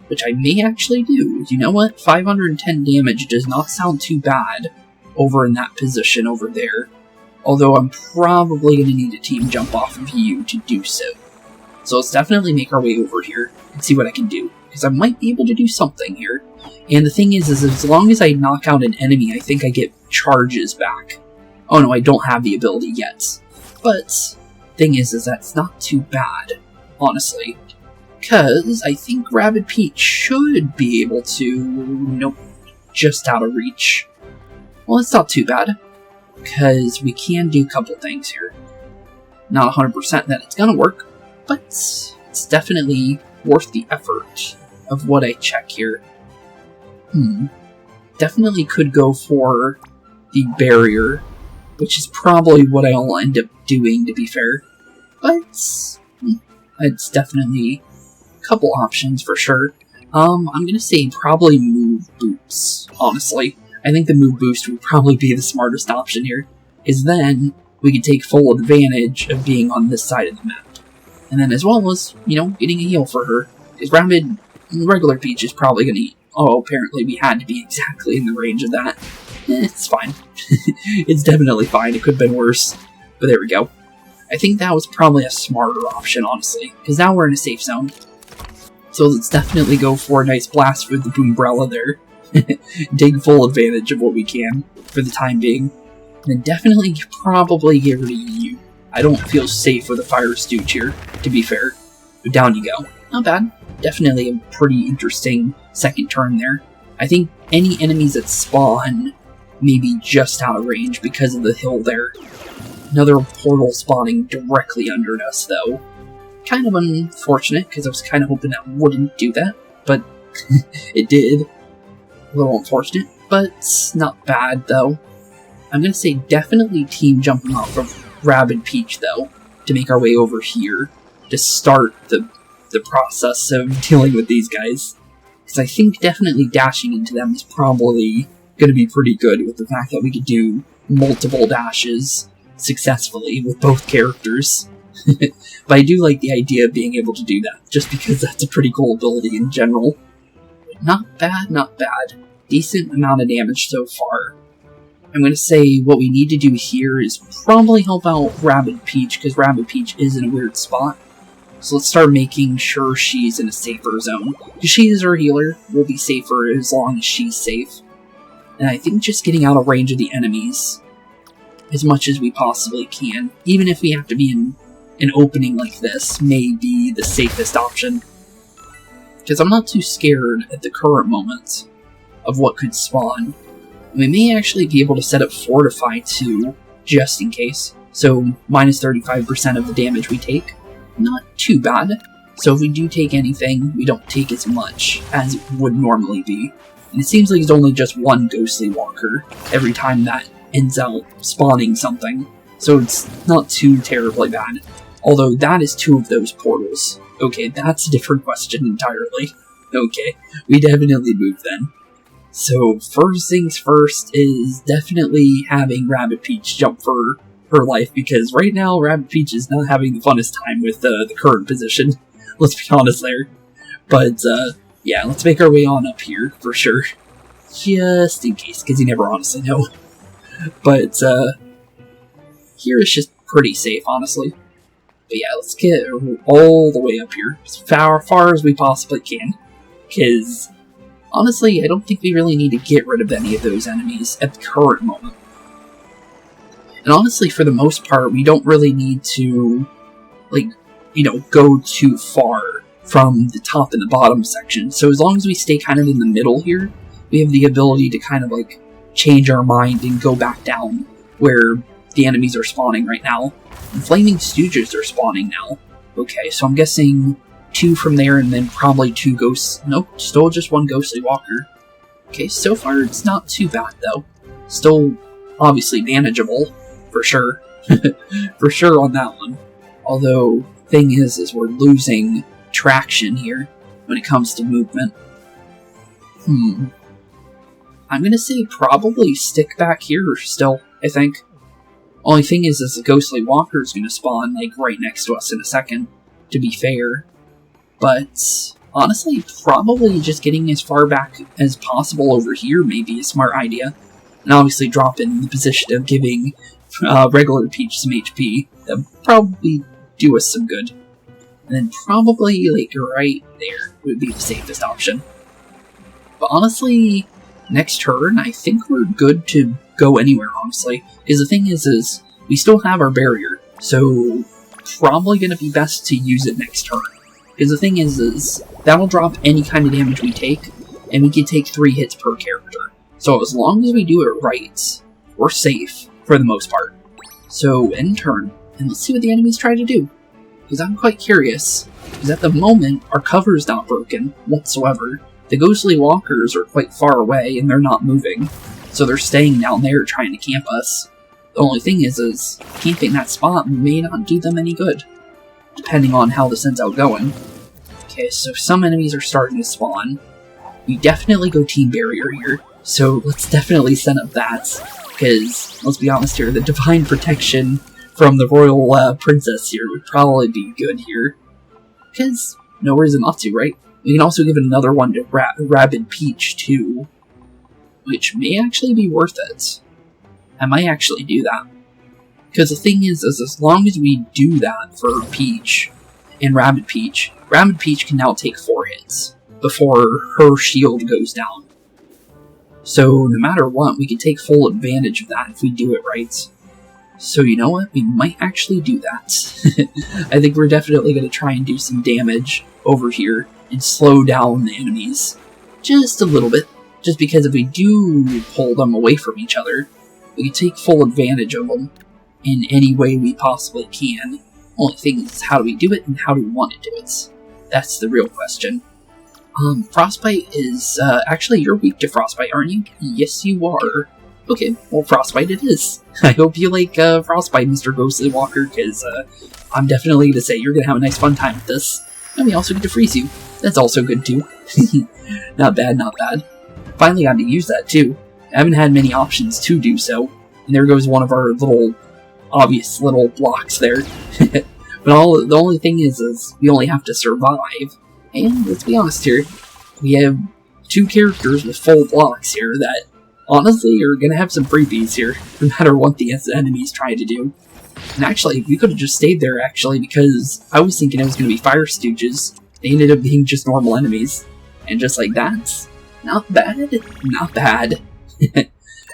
Which I may actually do. You know what? 510 damage does not sound too bad over in that position over there. Although I'm probably going to need a team jump off of you to do so. So let's definitely make our way over here and see what I can do. Because I might be able to do something here. And the thing is as long as I knock out an enemy, I think I get charges back. Oh no, I don't have the ability yet. But, thing is that's not too bad, honestly. Because I think Rabbid Peach should be able to... Nope, just out of reach. Well, it's not too bad. Because we can do a couple things here. Not 100% that it's gonna work, but it's definitely worth the effort of what I check here. Definitely could go for the barrier, which is probably what I'll end up doing, to be fair. But it's definitely a couple options for sure. I'm gonna say probably move boots, honestly. I think the move boost would probably be the smartest option here, is then we can take full advantage of being on this side of the map. And then as well as, getting a heal for her. Because Rabbid, regular Peach is probably going to eat. Oh, apparently we had to be exactly in the range of that. It's fine. It's definitely fine. It could have been worse. But there we go. I think that was probably a smarter option, honestly. Because now we're in a safe zone. So let's definitely go for a nice blast with the Boombrella there. Take full advantage of what we can for the time being. And then definitely probably get rid of you. I don't feel safe with a Fire Stooge here, to be fair. But down you go. Not bad. Definitely a pretty interesting second turn there. I think any enemies that spawn may be just out of range because of the hill there. Another portal spawning directly under us, though. Kind of unfortunate, because I was kind of hoping that wouldn't do that, but it did. A little unfortunate, but not bad, though. I'm going to say definitely team jumping off of Rabbid Peach, though, to make our way over here, to start the process of dealing with these guys. Because I think definitely dashing into them is probably going to be pretty good, with the fact that we could do multiple dashes successfully with both characters. But I do like the idea of being able to do that, just because that's a pretty cool ability in general. Not bad, not bad. Decent amount of damage so far. I'm going to say what we need to do here is probably help out Rabbid Peach, because Rabbid Peach is in a weird spot. So let's start making sure she's in a safer zone. Because she is our healer, we'll be safer as long as she's safe. And I think just getting out of range of the enemies as much as we possibly can, even if we have to be in an opening like this, may be the safest option. Because I'm not too scared at the current moment of what could spawn. We may actually be able to set up Fortify too, just in case. So, minus 35% of the damage we take. Not too bad. So if we do take anything, we don't take as much as it would normally be. And it seems like it's only just one Ghostly Walker every time that ends out spawning something. So it's not too terribly bad. Although that is 2 of those portals. Okay, that's a different question entirely. Okay, we definitely moved then. So first things first is definitely having Rabbid Peach jump for her life, because right now Rabbid Peach is not having the funnest time with the current position. Let's be honest there. But yeah, let's make our way on up here for sure. Just in case, because you never honestly know. But here is just pretty safe, honestly. But yeah, let's get all the way up here, as far as we possibly can. Because, honestly, I don't think we really need to get rid of any of those enemies at the current moment. And honestly, for the most part, we don't really need to, like, you know, go too far from the top and the bottom section. So as long as we stay kind of in the middle here, we have the ability to kind of, like, change our mind and go back down where the enemies are spawning right now. And Flaming Stooges are spawning now. Okay, so I'm guessing 2 from there and then probably 2 ghosts. Nope, still just 1 ghostly walker. Okay, so far it's not too bad though. Still obviously manageable, for sure. For sure on that one. Although, thing is we're losing traction here when it comes to movement. I'm gonna say probably stick back here still, I think. Only thing is the ghostly walker is gonna spawn like right next to us in a second, to be fair. But honestly, probably just getting as far back as possible over here may be a smart idea. And obviously drop in the position of giving regular Peach some HP. That would probably do us some good. And then probably like right there would be the safest option. But honestly, next turn, I think we're good to go anywhere, honestly. Because the thing is we still have our barrier, so probably going to be best to use it next turn. Because the thing is that'll drop any kind of damage we take, and we can take 3 hits per character. So as long as we do it right, we're safe, for the most part. So, end turn, and let's see what the enemies try to do. Because I'm quite curious, because at the moment, our cover is not broken whatsoever. The ghostly walkers are quite far away, and they're not moving. So they're staying down there trying to camp us. The only thing is camping that spot may not do them any good, depending on how this ends out going. Okay, so some enemies are starting to spawn. We definitely go team barrier here, so let's definitely set up that, because, let's be honest here, the divine protection from the royal princess here would probably be good here. Because, no reason not to, right? We can also give another one to Rabbid Peach, too, which may actually be worth it. I might actually do that. Because the thing is as long as we do that for Peach and Rabbid Peach can now take 4 hits before her shield goes down. So no matter what, we can take full advantage of that if we do it right. So you know what? We might actually do that. I think we're definitely going to try and do some damage over here and slow down the enemies just a little bit. Just because if we do pull them away from each other, we can take full advantage of them in any way we possibly can. Only thing is, how do we do it and how do we want to do it? That's the real question. Frostbite is, actually you're weak to Frostbite, aren't you? Yes, you are. Okay, well, Frostbite it is. I hope you like, Frostbite, Mr. Ghostly Walker, because, I'm definitely gonna say you're gonna have a nice fun time with this. And we also get to freeze you. That's also good, too. Not bad, not bad. Finally got to use that, too. I haven't had many options to do so. And there goes one of our little, obvious little blocks there. But the only thing is we only have to survive. And let's be honest here, we have 2 characters with full blocks here that, honestly, are gonna have some freebies here, no matter what the enemies try to do. And actually, we could have just stayed there, actually, because I was thinking it was gonna be Fire Stooges. They ended up being just normal enemies. And just like that, not bad, not bad.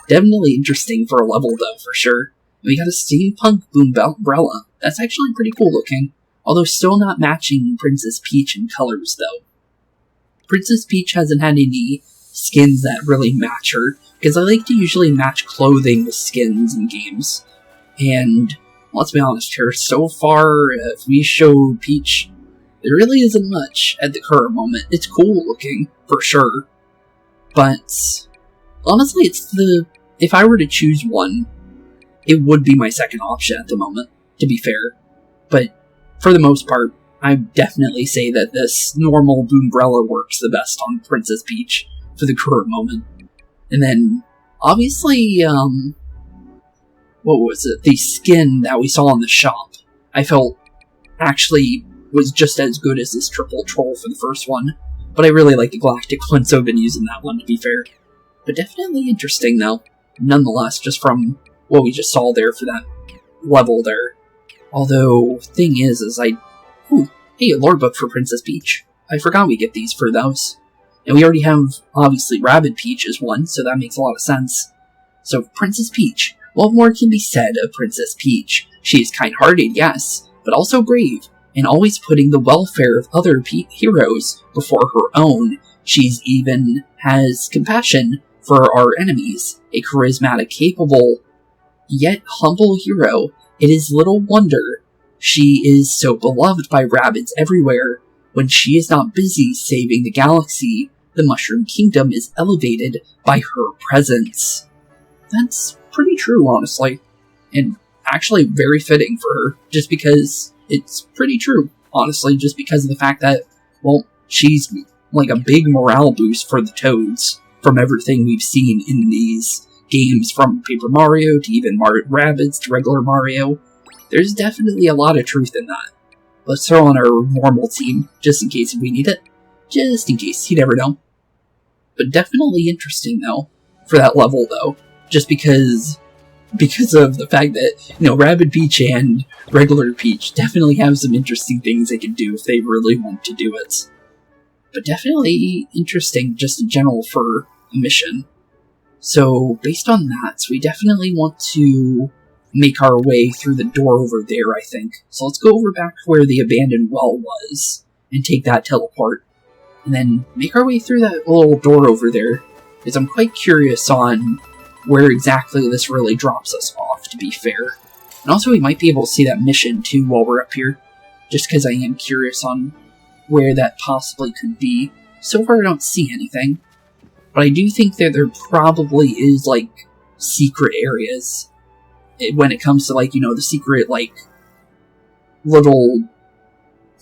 Definitely interesting for a level, though, for sure. We got a steampunk umbrella. That's actually pretty cool looking. Although still not matching Princess Peach in colors, though. Princess Peach hasn't had any skins that really match her, because I like to usually match clothing with skins in games. And, let's be honest here, so far, if we show Peach, there really isn't much at the current moment. It's cool looking, for sure. But, honestly, if I were to choose one, it would be my second option at the moment, to be fair. But, for the most part, I definitely say that this normal Boombrella works the best on Princess Peach for the current moment. And then, obviously, what was it? The skin that we saw in the shop, I felt actually was just as good as this triple troll for the first one. But I really like the galactic one, so I've been using that one, to be fair. But definitely interesting, though. Nonetheless, just from what we just saw there for that level there. Although, thing is ooh, hey, a lore book for Princess Peach. I forgot we get these for those. And we already have, obviously, Rabbid Peach as one, so that makes a lot of sense. So, Princess Peach. What more can be said of Princess Peach? She is kind-hearted, yes, but also brave, and always putting the welfare of other heroes before her own. She's even has compassion for our enemies, a charismatic, capable, yet humble hero. It is little wonder she is so beloved by Rabbids everywhere. When she is not busy saving the galaxy, the Mushroom Kingdom is elevated by her presence. That's pretty true, honestly. And actually very fitting for her, just because it's pretty true, honestly, just because of the fact that, well, she's like a big morale boost for the Toads from everything we've seen in these games, from Paper Mario to even Mario Rabbids to regular Mario. There's definitely a lot of truth in that. Let's throw on our normal team, just in case if we need it. Just in case, you never know. But definitely interesting, though, for that level, though. Just because of the fact that, you know, Rabbid Peach and regular Peach definitely have some interesting things they can do if they really want to do it. But definitely interesting, just in general, for a mission. So, based on that, we definitely want to make our way through the door over there, I think. So let's go over back to where the abandoned well was, and take that teleport. And then make our way through that little door over there, because I'm quite curious on where exactly this really drops us off, to be fair. And also we might be able to see that mission too while we're up here, just because I am curious on where that possibly could be. So far I don't see anything, but I do think that there probably is, like, secret areas when it comes to, like, you know, the secret, like, little,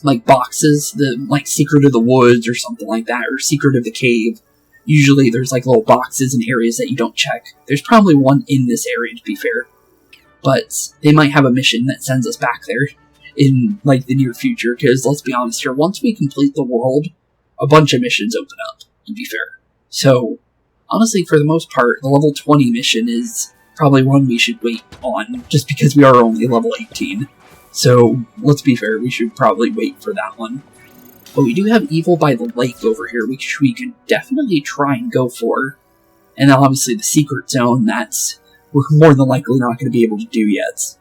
like, boxes, the, like, Secret of the Woods or something like that, or Secret of the Cave. Usually there's, like, little boxes and areas that you don't check. There's probably one in this area, to be fair. But they might have a mission that sends us back there in, like, the near future, because, let's be honest here, once we complete the world, a bunch of missions open up, to be fair. So, honestly, for the most part, the level 20 mission is probably one we should wait on, just because we are only level 18. So, let's be fair, we should probably wait for that one. But we do have Evil by the Lake over here, which we could definitely try and go for. And then obviously the secret zone, that's we're more than likely not going to be able to do yet.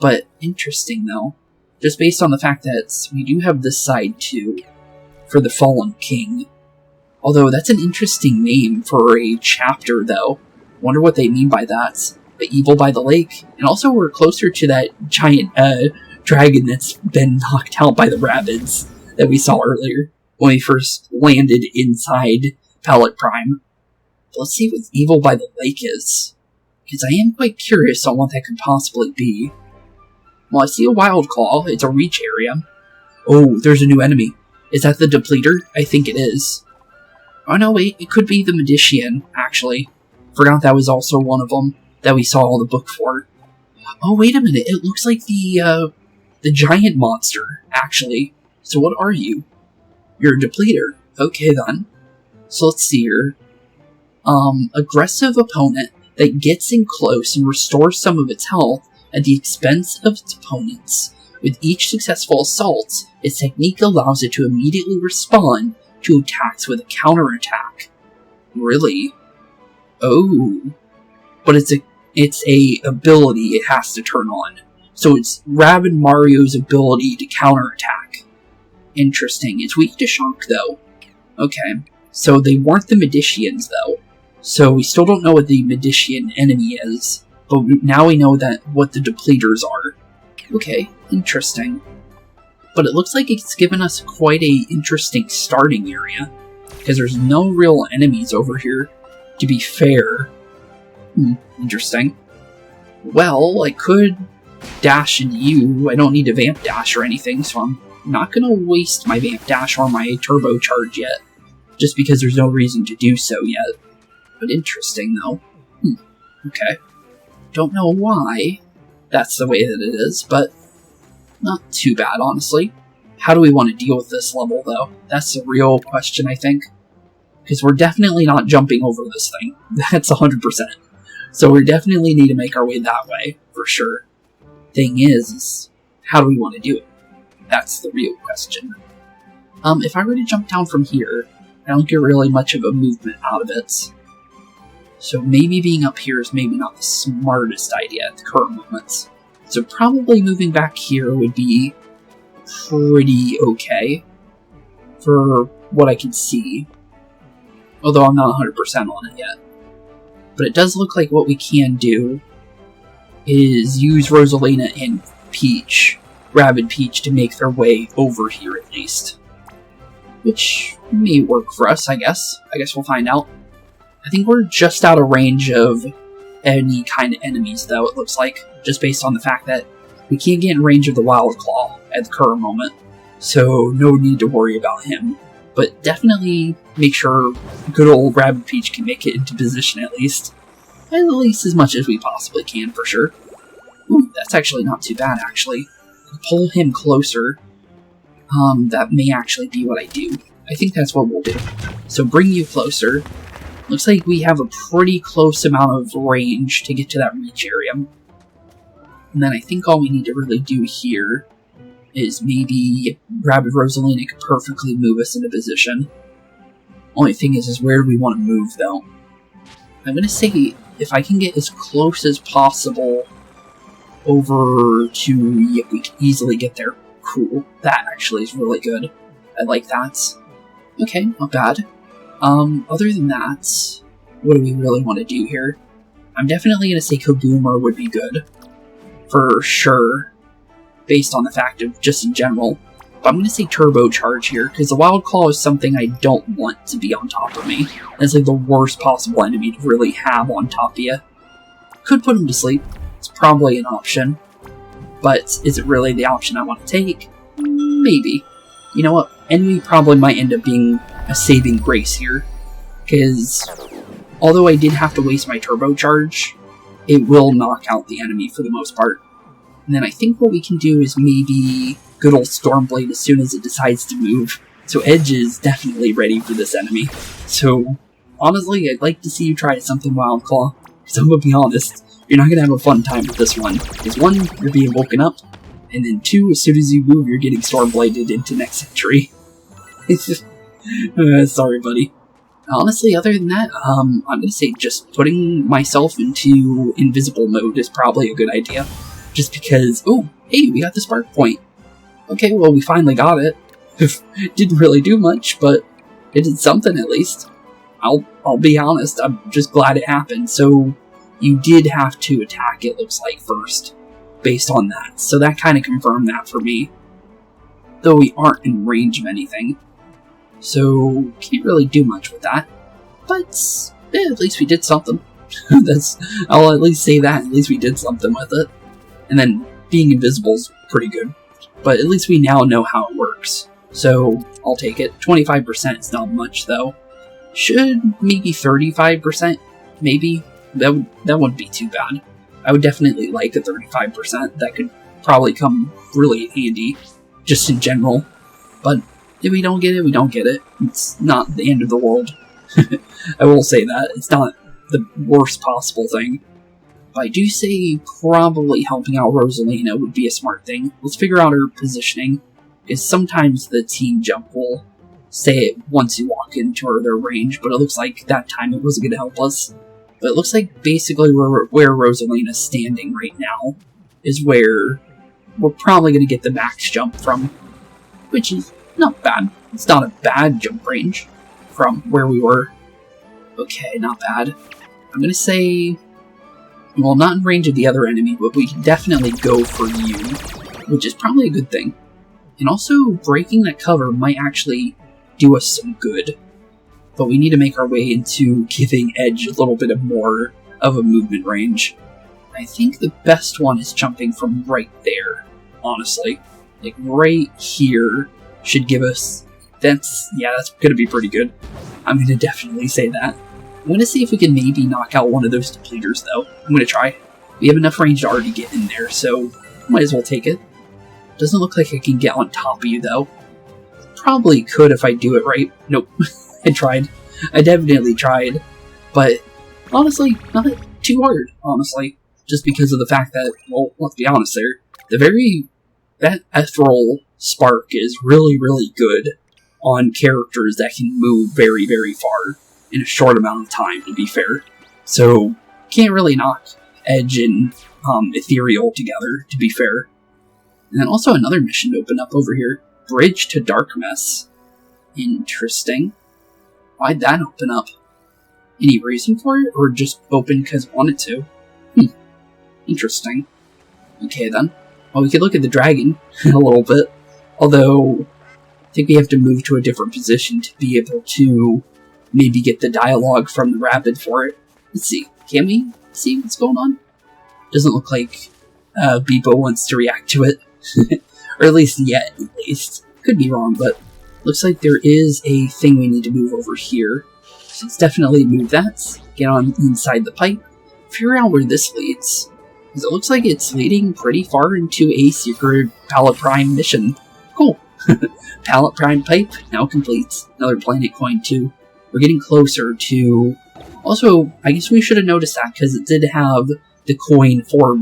But interesting, though, just based on the fact that we do have this side too, for the Fallen King. Although that's an interesting name for a chapter, though. Wonder what they mean by that. But Evil by the Lake. And also we're closer to that giant dragon that's been knocked out by the Rabbids that we saw earlier when we first landed inside Palette Prime. But let's see what Evil by the Lake is, because I am quite curious on what that could possibly be. Well, I see a Wild Claw. It's a reach area. Oh, there's a new enemy. Is that the Depleter? I think it is. Oh no, wait, it could be the Magician, actually. Forgot that was also one of them that we saw the book for. Oh, wait a minute, it looks like the giant monster, actually. So what are you? You're a Depleter. Okay, then. So let's see here. Aggressive opponent that gets in close and restores some of its health at the expense of its opponents. With each successful assault, its technique allows it to immediately respond to attacks with a counterattack. Really? Oh. But it's a ability it has to turn on. So it's Rabbid Mario's ability to counterattack. Interesting. It's weak to shock, though. Okay. So they weren't the Magicians, though. So we still don't know what the Magician enemy is. But now we know that what the Depleters are. Okay. Interesting. But it looks like it's given us quite a interesting starting area. Because there's no real enemies over here, to be fair. Interesting. Well, I could dash into you. I don't need to vamp dash or anything, so I'm not going to waste my vamp dash or my turbo charge yet. Just because there's no reason to do so yet. But interesting, though. Okay. Don't know why that's the way that it is, but not too bad, honestly. How do we want to deal with this level, though? That's the real question, I think. Because we're definitely not jumping over this thing. That's 100%. So we definitely need to make our way that way, for sure. Thing is how do we want to do it? That's the real question. If I were to jump down from here, I don't get really much of a movement out of it. So maybe being up here is maybe not the smartest idea at the current moment. So probably moving back here would be pretty okay for what I can see. Although I'm not 100% on it yet. But it does look like what we can do is use Rosalina and Peach, Rabbid Peach, to make their way over here at least. Which may work for us, I guess. I guess we'll find out. I think we're just out of range of any kind of enemies, though, it looks like. Just based on the fact that we can't get in range of the Wild Claw at the current moment. So no need to worry about him. But definitely make sure good old Rabbid Peach can make it into position at least. At least as much as we possibly can, for sure. Ooh, that's actually not too bad, actually. Pull him closer. That may actually be what I do. I think that's what we'll do. So bring you closer. Looks like we have a pretty close amount of range to get to that reach area. And then I think all we need to really do here is maybe Rabbid Rosalina could perfectly move us into position. Only thing is where do we want to move, though? I'm going to say if I can get as close as possible over to... Yeah, we can easily get there. Cool. That actually is really good. I like that. Okay, not bad. Other than that, what do we really want to do here? I'm definitely going to say Kaboomer would be good. For sure. Based on the fact of just in general. But I'm going to say Turbocharge here, because the Wild Claw is something I don't want to be on top of me. It's like the worst possible enemy to really have on top of you. Could put him to sleep. It's probably an option. But is it really the option I want to take? Maybe. You know what? Enemy probably might end up being a saving grace here. Because although I did have to waste my Turbocharge, it will knock out the enemy for the most part. And then I think what we can do is maybe good old Stormblade as soon as it decides to move. So Edge is definitely ready for this enemy. So honestly, I'd like to see you try something Wild Claw. Because I'm going to be honest, you're not going to have a fun time with this one. Because one, you're being woken up. And then two, as soon as you move, you're getting Stormbladed into next century. Sorry, buddy. Honestly, other than that, I'm going to say just putting myself into invisible mode is probably a good idea. Just because, oh, hey, we got the spark point. Okay, well, we finally got it. Didn't really do much, but it did something at least. I'll be honest, I'm just glad it happened. So, you did have to attack, it looks like, first, based on that. So that kind of confirmed that for me. Though we aren't in range of anything. So, can't really do much with that. But, yeah, at least we did something. I'll at least say that, at least we did something with it. And then, being invisible is pretty good. But at least we now know how it works. So, I'll take it. 25% is not much, though. Should maybe 35%, maybe. That wouldn't be too bad. I would definitely like a 35%. That could probably come really handy, just in general. But if we don't get it, we don't get it. It's not the end of the world. I will say that. It's not the worst possible thing. But I do say probably helping out Rosalina would be a smart thing. Let's figure out her positioning, because sometimes the team jump will say it once you walk into their range, but it looks like that time it wasn't going to help us. But it looks like basically where Rosalina's standing right now is where we're probably going to get the max jump from, which is not bad. It's not a bad jump range from where we were. Okay, not bad. I'm going to say, well, not in range of the other enemy, but we can definitely go for you, which is probably a good thing. And also, breaking that cover might actually do us some good. But we need to make our way into giving Edge a little bit more of a movement range. I think the best one is jumping from right there, honestly. Like, right here should give us... That's going to be pretty good. I'm going to definitely say that. I'm going to see if we can maybe knock out one of those depleters, though. I'm going to try. We have enough range to already get in there, so might as well take it. Doesn't look like I can get on top of you, though. Probably could if I do it right. Nope. I tried. I definitely tried. But honestly, not too hard, honestly. Just because of the fact that, well, let's be honest there, that ethereal spark is really, really good on characters that can move very, very far in a short amount of time, to be fair. So, can't really knock Edge and Ethereal together, to be fair. And then also another mission opened up over here. Bridge to Darkness. Interesting. Why'd that open up? Any reason for it, or just open because I wanted to? Interesting. Okay then. Well, we could look at the dragon a little bit. Although, I think we have to move to a different position to be able to maybe get the dialogue from the Rabbid for it. Let's see. Can we see what's going on? Doesn't look like BeepO wants to react to it. Or at least yet, at least. Could be wrong, but looks like there is a thing we need to move over here. So let's definitely move that. Get on inside the pipe. Figure out where this leads. Because it looks like it's leading pretty far into a secret Pallet Prime mission. Cool. Pallet Prime pipe now complete. Another planet coin too. We're getting closer to... Also, I guess we should have noticed that because it did have the coin for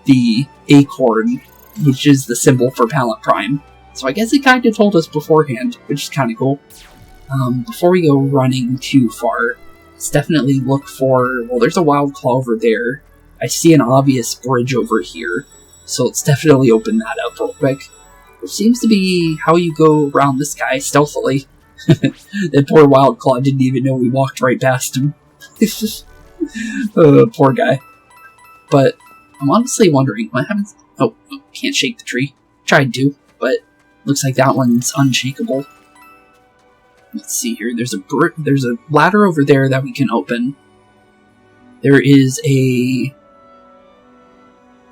the acorn, which is the symbol for Pallet Prime. So I guess it kind of told us beforehand, which is kind of cool. Before we go running too far, let's definitely look for... Well, there's a wild claw over there. I see an obvious bridge over here, so let's definitely open that up real quick. Which seems to be how you go around this guy stealthily. That poor wild claw didn't even know we walked right past him. Poor guy. But I'm honestly wondering what happens... Oh, can't shake the tree. Tried to, but looks like that one's unshakable. Let's see here. There's a ladder over there that we can open. There is a...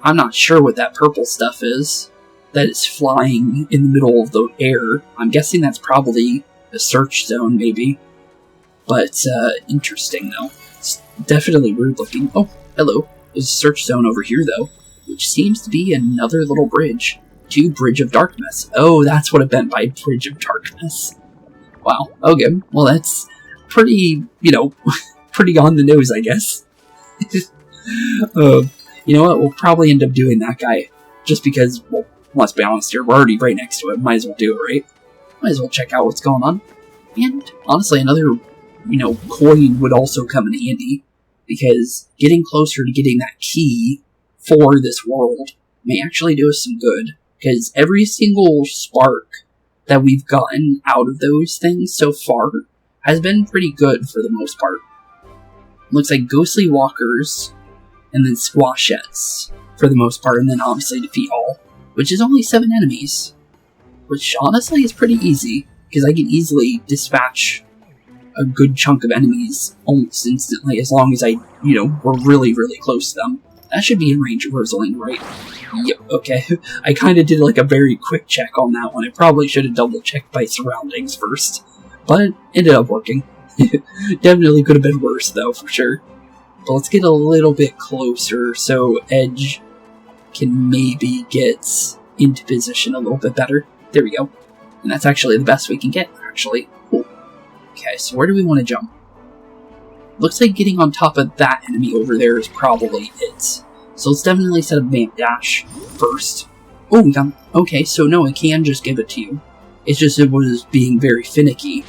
I'm not sure what that purple stuff is. That is flying in the middle of the air. I'm guessing that's probably a search zone, maybe. But, interesting, though. It's definitely weird looking. Oh, hello. There's a search zone over here, though, which seems to be another little bridge to Bridge of Darkness. Oh, that's what it meant by Bridge of Darkness. Wow, okay. Well, that's pretty, pretty on the nose, I guess. You know what? We'll probably end up doing that guy. Just because, well, let's be honest here, we're already right next to it. Might as well do it, right? Might as well check out what's going on. And, honestly, another, coin would also come in handy. Because getting closer to getting that key for this world may actually do us some good. Because every single spark that we've gotten out of those things so far has been pretty good for the most part. Looks like ghostly walkers and then squashettes for the most part, and then obviously defeat all, which is only 7 enemies, which honestly is pretty easy because I can easily dispatch a good chunk of enemies almost instantly as long as we're really, really close to them. That should be in range of Rosalina, right? Yep, okay. I kind of did like a very quick check on that one. I probably should have double checked my surroundings first, but ended up working. Definitely could have been worse though, for sure. But let's get a little bit closer so Edge can maybe get into position a little bit better. There we go. And that's actually the best we can get, actually. Cool. Okay, so where do we want to jump? Looks like getting on top of that enemy over there is probably it. So let's definitely set a vamp dash first. Oh, we got... Okay, so no, I can just give it to you. It's just it was being very finicky.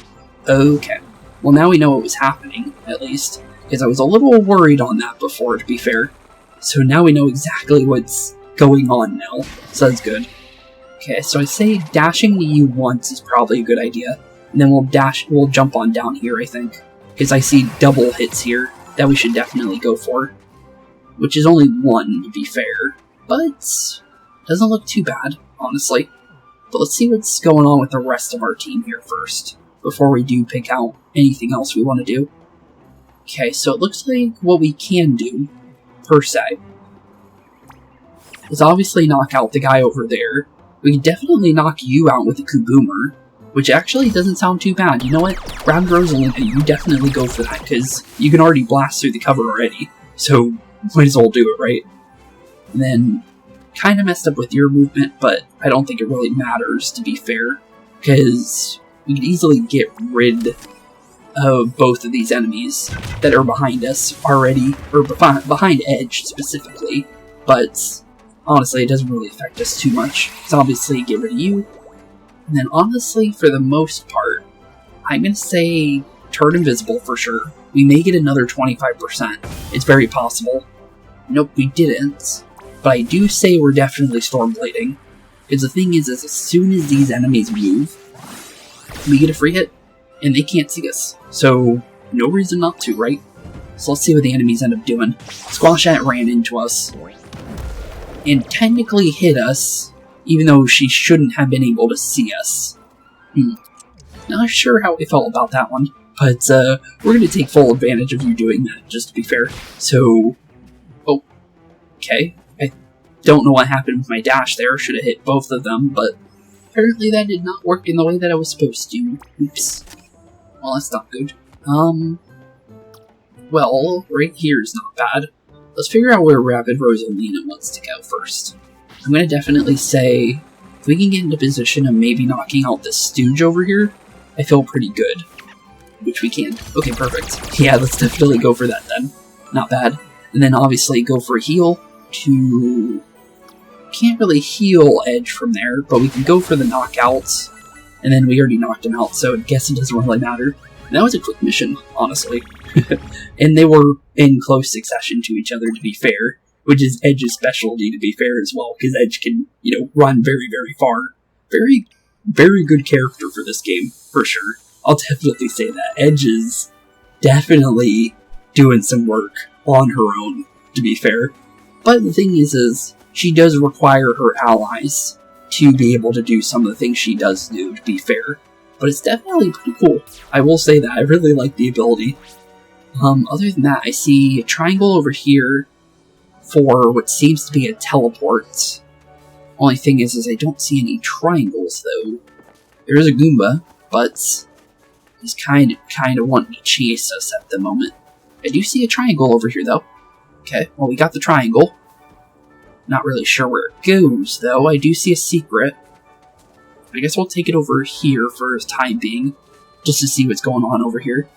Okay. Well, now we know what was happening, at least. Because I was a little worried on that before, to be fair. So now we know exactly what's going on now. So that's good. Okay, so I say dashing to you once is probably a good idea. And then we'll jump on down here, I think. Because I see double hits here that we should definitely go for. Which is only 1, to be fair. But doesn't look too bad, honestly. But let's see what's going on with the rest of our team here first. Before we do pick out anything else we want to do. Okay, so it looks like what we can do, per se, is obviously knock out the guy over there. We can definitely knock you out with a Kuboomer. which actually doesn't sound too bad. You know what? Rabbids Rosalina, you definitely go for that, because you can already blast through the cover already, so might as well do it, right? And then, kind of messed up with your movement, but I don't think it really matters, to be fair, because we could easily get rid of both of these enemies that are behind us already, or behind Edge specifically, but honestly it doesn't really affect us too much, so obviously get rid of you. And then honestly, for the most part, I'm going to say turn invisible for sure. We may get another 25%, it's very possible. Nope, we didn't, but I do say we're definitely Stormblading, because the thing is as soon as these enemies move, we get a free hit, and they can't see us, so no reason not to, right? So let's see what the enemies end up doing. Squashette ran into us, and technically hit us, even though she shouldn't have been able to see us. Not sure how I felt about that one, but we're going to take full advantage of you doing that, just to be fair. So, oh, okay. I don't know what happened with my dash there, should have hit both of them, but apparently that did not work in the way that I was supposed to. Oops. Well, that's not good. Well, right here is not bad. Let's figure out where Rabbids Rosalina wants to go first. I'm going to definitely say, if we can get into position of maybe knocking out this stooge over here, I feel pretty good. Which we can. Okay, perfect. Yeah, let's definitely go for that then. Not bad. And then obviously go for a heal to... Can't really heal Edge from there, but we can go for the knockouts. And then we already knocked him out, so I guess it doesn't really matter. And that was a quick mission, honestly. And they were in close succession to each other, to be fair. Which is Edge's specialty, to be fair, as well. Because Edge can, you know, run very, very far. Very, very good character for this game, for sure. I'll definitely say that. Edge is definitely doing some work on her own, to be fair. But the thing is she does require her allies to be able to do some of the things she does do, to be fair. But it's definitely pretty cool. I will say that. I really like the ability. Other than that, I see a triangle over here for what seems to be a teleport. Only thing is I don't see any triangles, though. There is a Goomba, but he's kind of wanting to chase us at the moment. I do see a triangle over here, though. Okay, well, we got the triangle. Not really sure where it goes, though. I do see a secret. I guess we'll take it over here for the time being, just to see what's going on over here.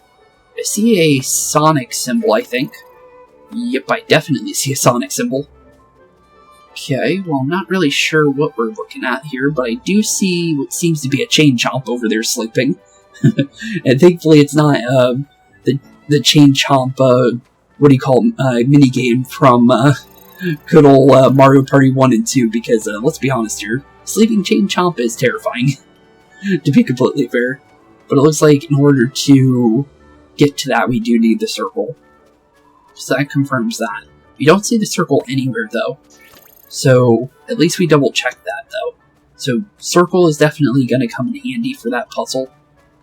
I see a Sonic symbol, I think. Yep, I definitely see a Sonic symbol. Okay, well, I'm not really sure what we're looking at here, but I do see what seems to be a chain chomp over there sleeping. And thankfully it's not the chain chomp, what do you call it, minigame from good old Mario Party 1 and 2, because let's be honest here, sleeping chain chomp is terrifying, to be completely fair. But it looks like in order to get to that, we do need the circle. So that confirms that. We don't see the circle anywhere, though. So, at least we double check that, though. So, circle is definitely going to come in handy for that puzzle,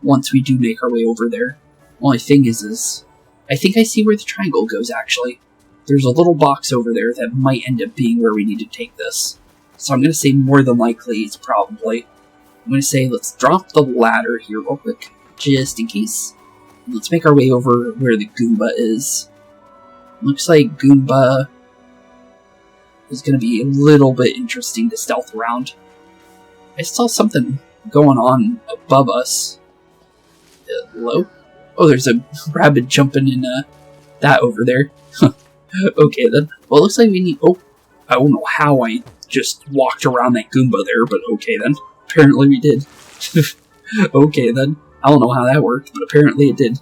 once we do make our way over there. Only thing is, I think I see where the triangle goes, actually. There's a little box over there that might end up being where we need to take this. So I'm going to say more than likely it's probably. I'm going to say let's drop the ladder here real quick, just in case. And let's make our way over where the Goomba is. Looks like Goomba is going to be a little bit interesting to stealth around. I saw something going on above us. Hello? Oh, there's a rabbit jumping in that over there. Okay then. Well, it looks like we need... Oh, I don't know how I just walked around that Goomba there, but okay then. Apparently we did. Okay then. I don't know how that worked, but apparently it did.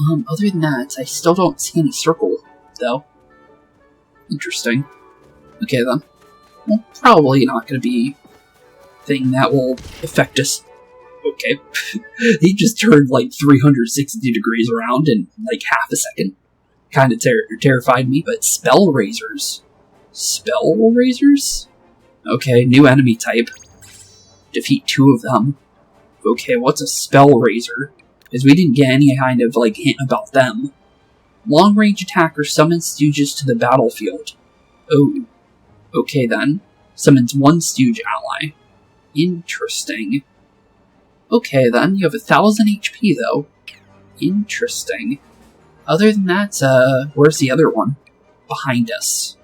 Other than that, I still don't see any circle, though. Interesting. Okay then. Well, probably not going to be a thing that will affect us. Okay. He just turned like 360 degrees around in like half a second. Kind of terrified me, but spell razors. Spell razors? Okay, new enemy type. Defeat 2 of them. Okay, what's a spell razor? Because we didn't get any kind of like hint about them. Long range attacker summons stooges to the battlefield. Oh. Okay then. Summons 1 stooge ally. Interesting. Okay then, you have 1,000 HP though. Interesting. Other than that, where's the other one? Behind us.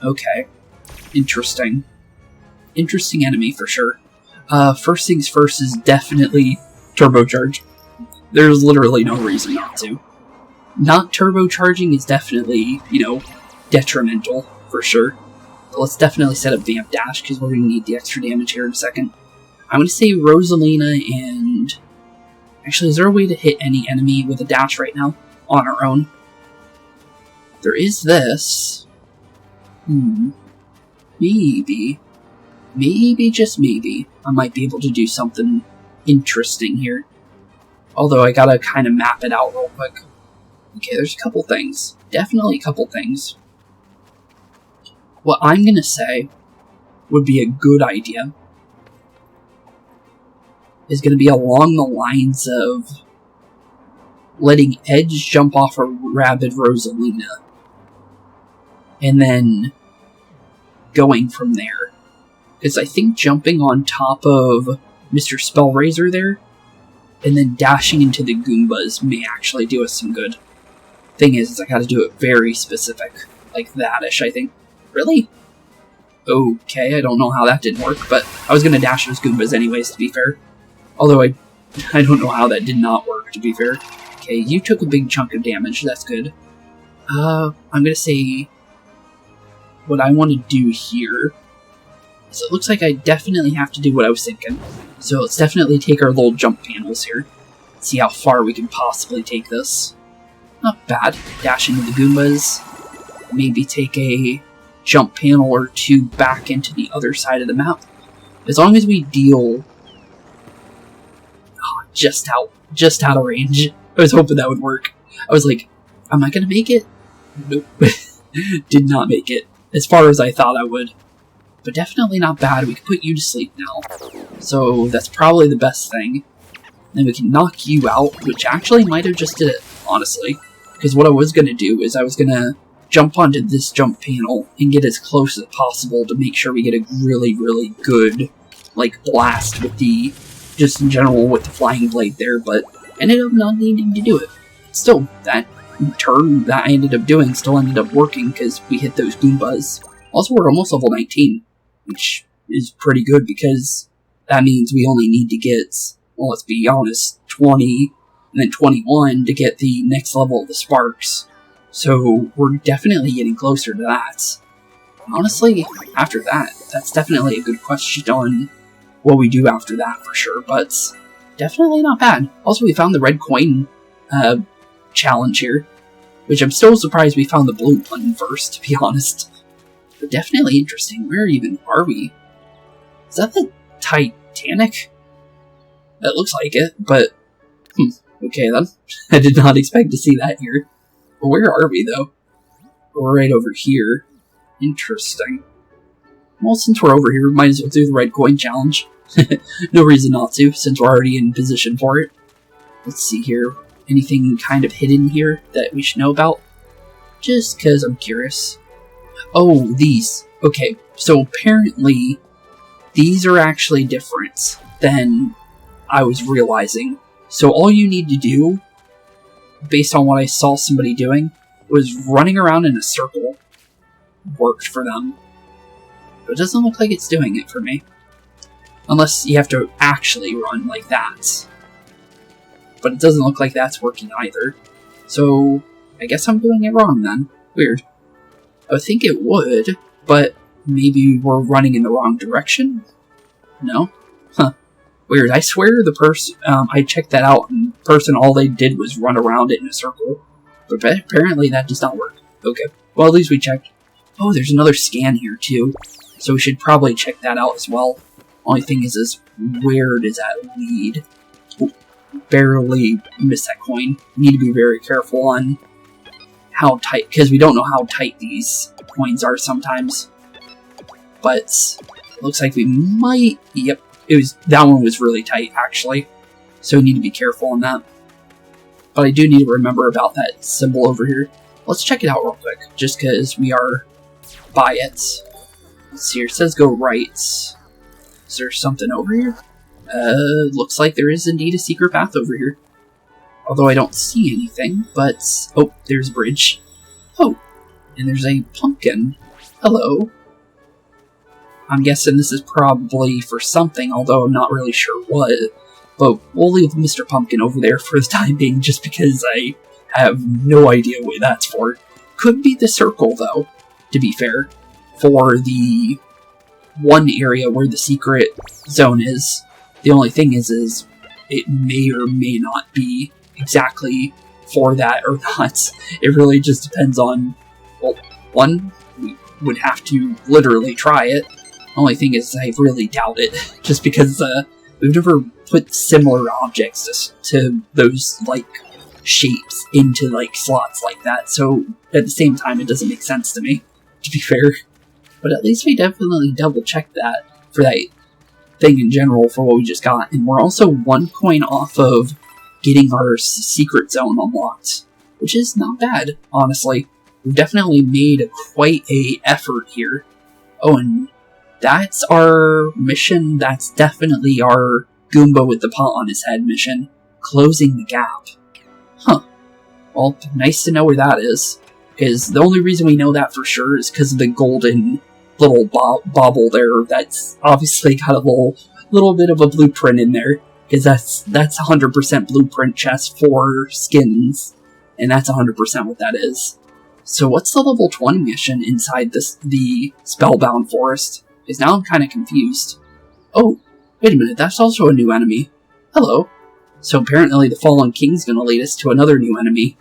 Okay. Interesting. Interesting enemy for sure. First things first is definitely turbocharge. There's literally no reason not to. Not turbocharging is definitely, detrimental for sure. But let's definitely set up Vamp Dash because we're going to need the extra damage here in a second. I'm going to say Rosalina and... Actually, is there a way to hit any enemy with a dash right now? On our own? There is this. Maybe. Maybe, just maybe, I might be able to do something interesting here. Although I gotta kind of map it out real quick. Okay, there's a couple things. Definitely a couple things. What I'm gonna say would be a good idea is gonna be along the lines of letting Edge jump off a Rabid Rosalina. And then going from there. Because I think jumping on top of Mr. Spellraiser there, and then dashing into the Goombas may actually do us some good. Thing is I gotta do it very specific. Like that-ish, I think. Really? Okay, I don't know how that didn't work, but I was gonna dash those Goombas anyways, to be fair. Although I don't know how that did not work, to be fair. Okay, you took a big chunk of damage, that's good. I'm gonna say... what I want to do here... So it looks like I definitely have to do what I was thinking. So let's definitely take our little jump panels here. See how far we can possibly take this. Not bad. Dash into the Goombas. Maybe take a jump panel or two back into the other side of the map. As long as we deal... Oh, just out of range. I was hoping that would work. I was like, am I going to make it? Nope. Did not make it. As far as I thought I would. But definitely not bad. We can put you to sleep now. So that's probably the best thing. Then we can knock you out, which actually might have just did it, honestly. Because what I was going to do is I was going to jump onto this jump panel and get as close as possible to make sure we get a really, really good, blast with the, just in general with the flying blade there, but ended up not needing to do it. Still, that turn that I ended up doing still ended up working because we hit those Goombas. Also, we're almost level 19. Which is pretty good because that means we only need to get, well, let's be honest, 20 and then 21 to get the next level of the Sparks. So we're definitely getting closer to that. Honestly, after that, that's definitely a good question on what we do after that for sure, but definitely not bad. Also, we found the red coin challenge here, which I'm still surprised we found the blue one first, to be honest. But definitely interesting. Where even are we? Is that the Titanic? It looks like it, but... okay then. I did not expect to see that here. But where are we, though? We're right over here. Interesting. Well, since we're over here, we might as well do the red coin challenge. No reason not to, since we're already in position for it. Let's see here. Anything kind of hidden here that we should know about? Just because I'm curious. Oh, these. Okay, so apparently these are actually different than I was realizing. So all you need to do, based on what I saw somebody doing, was running around in a circle worked for them. But it doesn't look like it's doing it for me. Unless you have to actually run like that. But it doesn't look like that's working either. So I guess I'm doing it wrong then. Weird. I would think it would, but maybe we're running in the wrong direction? No? Huh. Weird. I swear the person, I checked that out, and the person, all they did was run around it in a circle. But apparently that does not work. Okay. Well, at least we checked. Oh, there's another scan here, too. So we should probably check that out as well. Only thing is where does that lead? Oh, barely missed that coin. Need to be very careful on how tight, because we don't know how tight these coins are sometimes. But it looks like we might. Yep, that one was really tight actually, so we need to be careful on that. But I do need to remember about that symbol over here. Let's check it out real quick, just because we are by it. Let's see here. It says go right. Is there something over here? Looks like there is indeed a secret path over here. Although I don't see anything, but... Oh, there's a bridge. Oh, and there's a pumpkin. Hello. I'm guessing this is probably for something, although I'm not really sure what. But we'll leave Mr. Pumpkin over there for the time being, just because I have no idea what that's for. Could be the circle, though, to be fair, for the one area where the secret zone is. The only thing is it may or may not be exactly for that or not. It really just depends on, well, one, we would have to literally try it. Only thing is, I really doubt it, just because we've never put similar objects to those, like, shapes into, like, slots like that, so at the same time, it doesn't make sense to me, to be fair. But at least we definitely double-checked that for that thing in general for what we just got, and we're also 1 coin off of getting our secret zone unlocked, which is not bad, honestly. We've definitely made quite a effort here. Oh, and that's our mission. That's definitely our Goomba with the pot on his head mission. Closing the gap. Huh. Well, nice to know where that is. Because the only reason we know that for sure is because of the golden little bauble there. That's obviously got a little bit of a blueprint in there. Because that's 100% blueprint chest for skins. And that's 100% what that is. So what's the level 20 mission inside the Spellbound Forest? Because now I'm kind of confused. Oh, wait a minute, that's also a new enemy. Hello. So apparently the Fallen King's gonna lead us to another new enemy.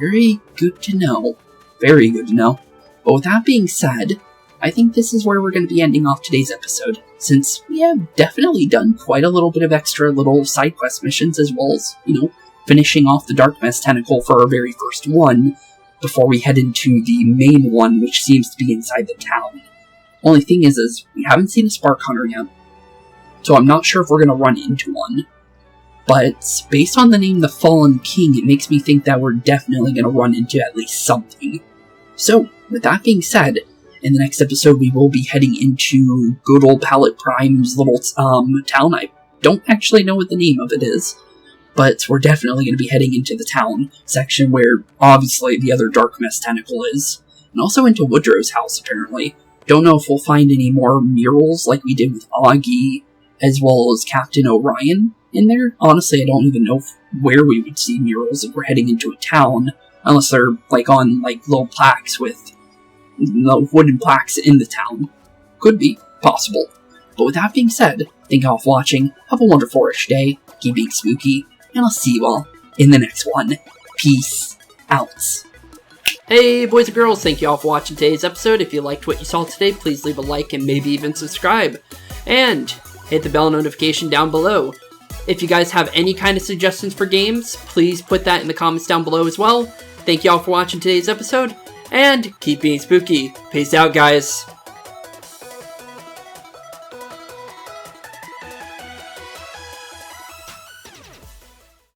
Very good to know. Very good to know. But with that being said, I think this is where we're going to be ending off today's episode, since we have definitely done quite a little bit of extra little side quest missions, as well as, finishing off the Dark Mist Tentacle for our very first one, before we head into the main one, which seems to be inside the town. Only thing is we haven't seen a Spark Hunter yet, so I'm not sure if we're going to run into one. But based on the name The Fallen King, it makes me think that we're definitely going to run into at least something. So, with that being said, in the next episode we will be heading into good old Palette Prime's little town. I don't actually know what the name of it is, but we're definitely going to be heading into the town section where obviously the other Dark Mist Tentacle is, and also into Woodrow's house apparently. Don't know if we'll find any more murals like we did with Augie, as well as Captain Orion in there. Honestly, I don't even know where we would see murals if we're heading into a town, unless they're on little plaques with wooden plaques in the town. Could be possible. But with that being said, thank you all for watching, have a wonderful-ish day, keep being spooky, and I'll see you all in the next one. Peace out. Hey boys and girls, thank you all for watching today's episode. If you liked what you saw today, please leave a like and maybe even subscribe. And hit the bell notification down below. If you guys have any kind of suggestions for games, please put that in the comments down below as well. Thank you all for watching today's episode, and keep being spooky. Peace out, guys.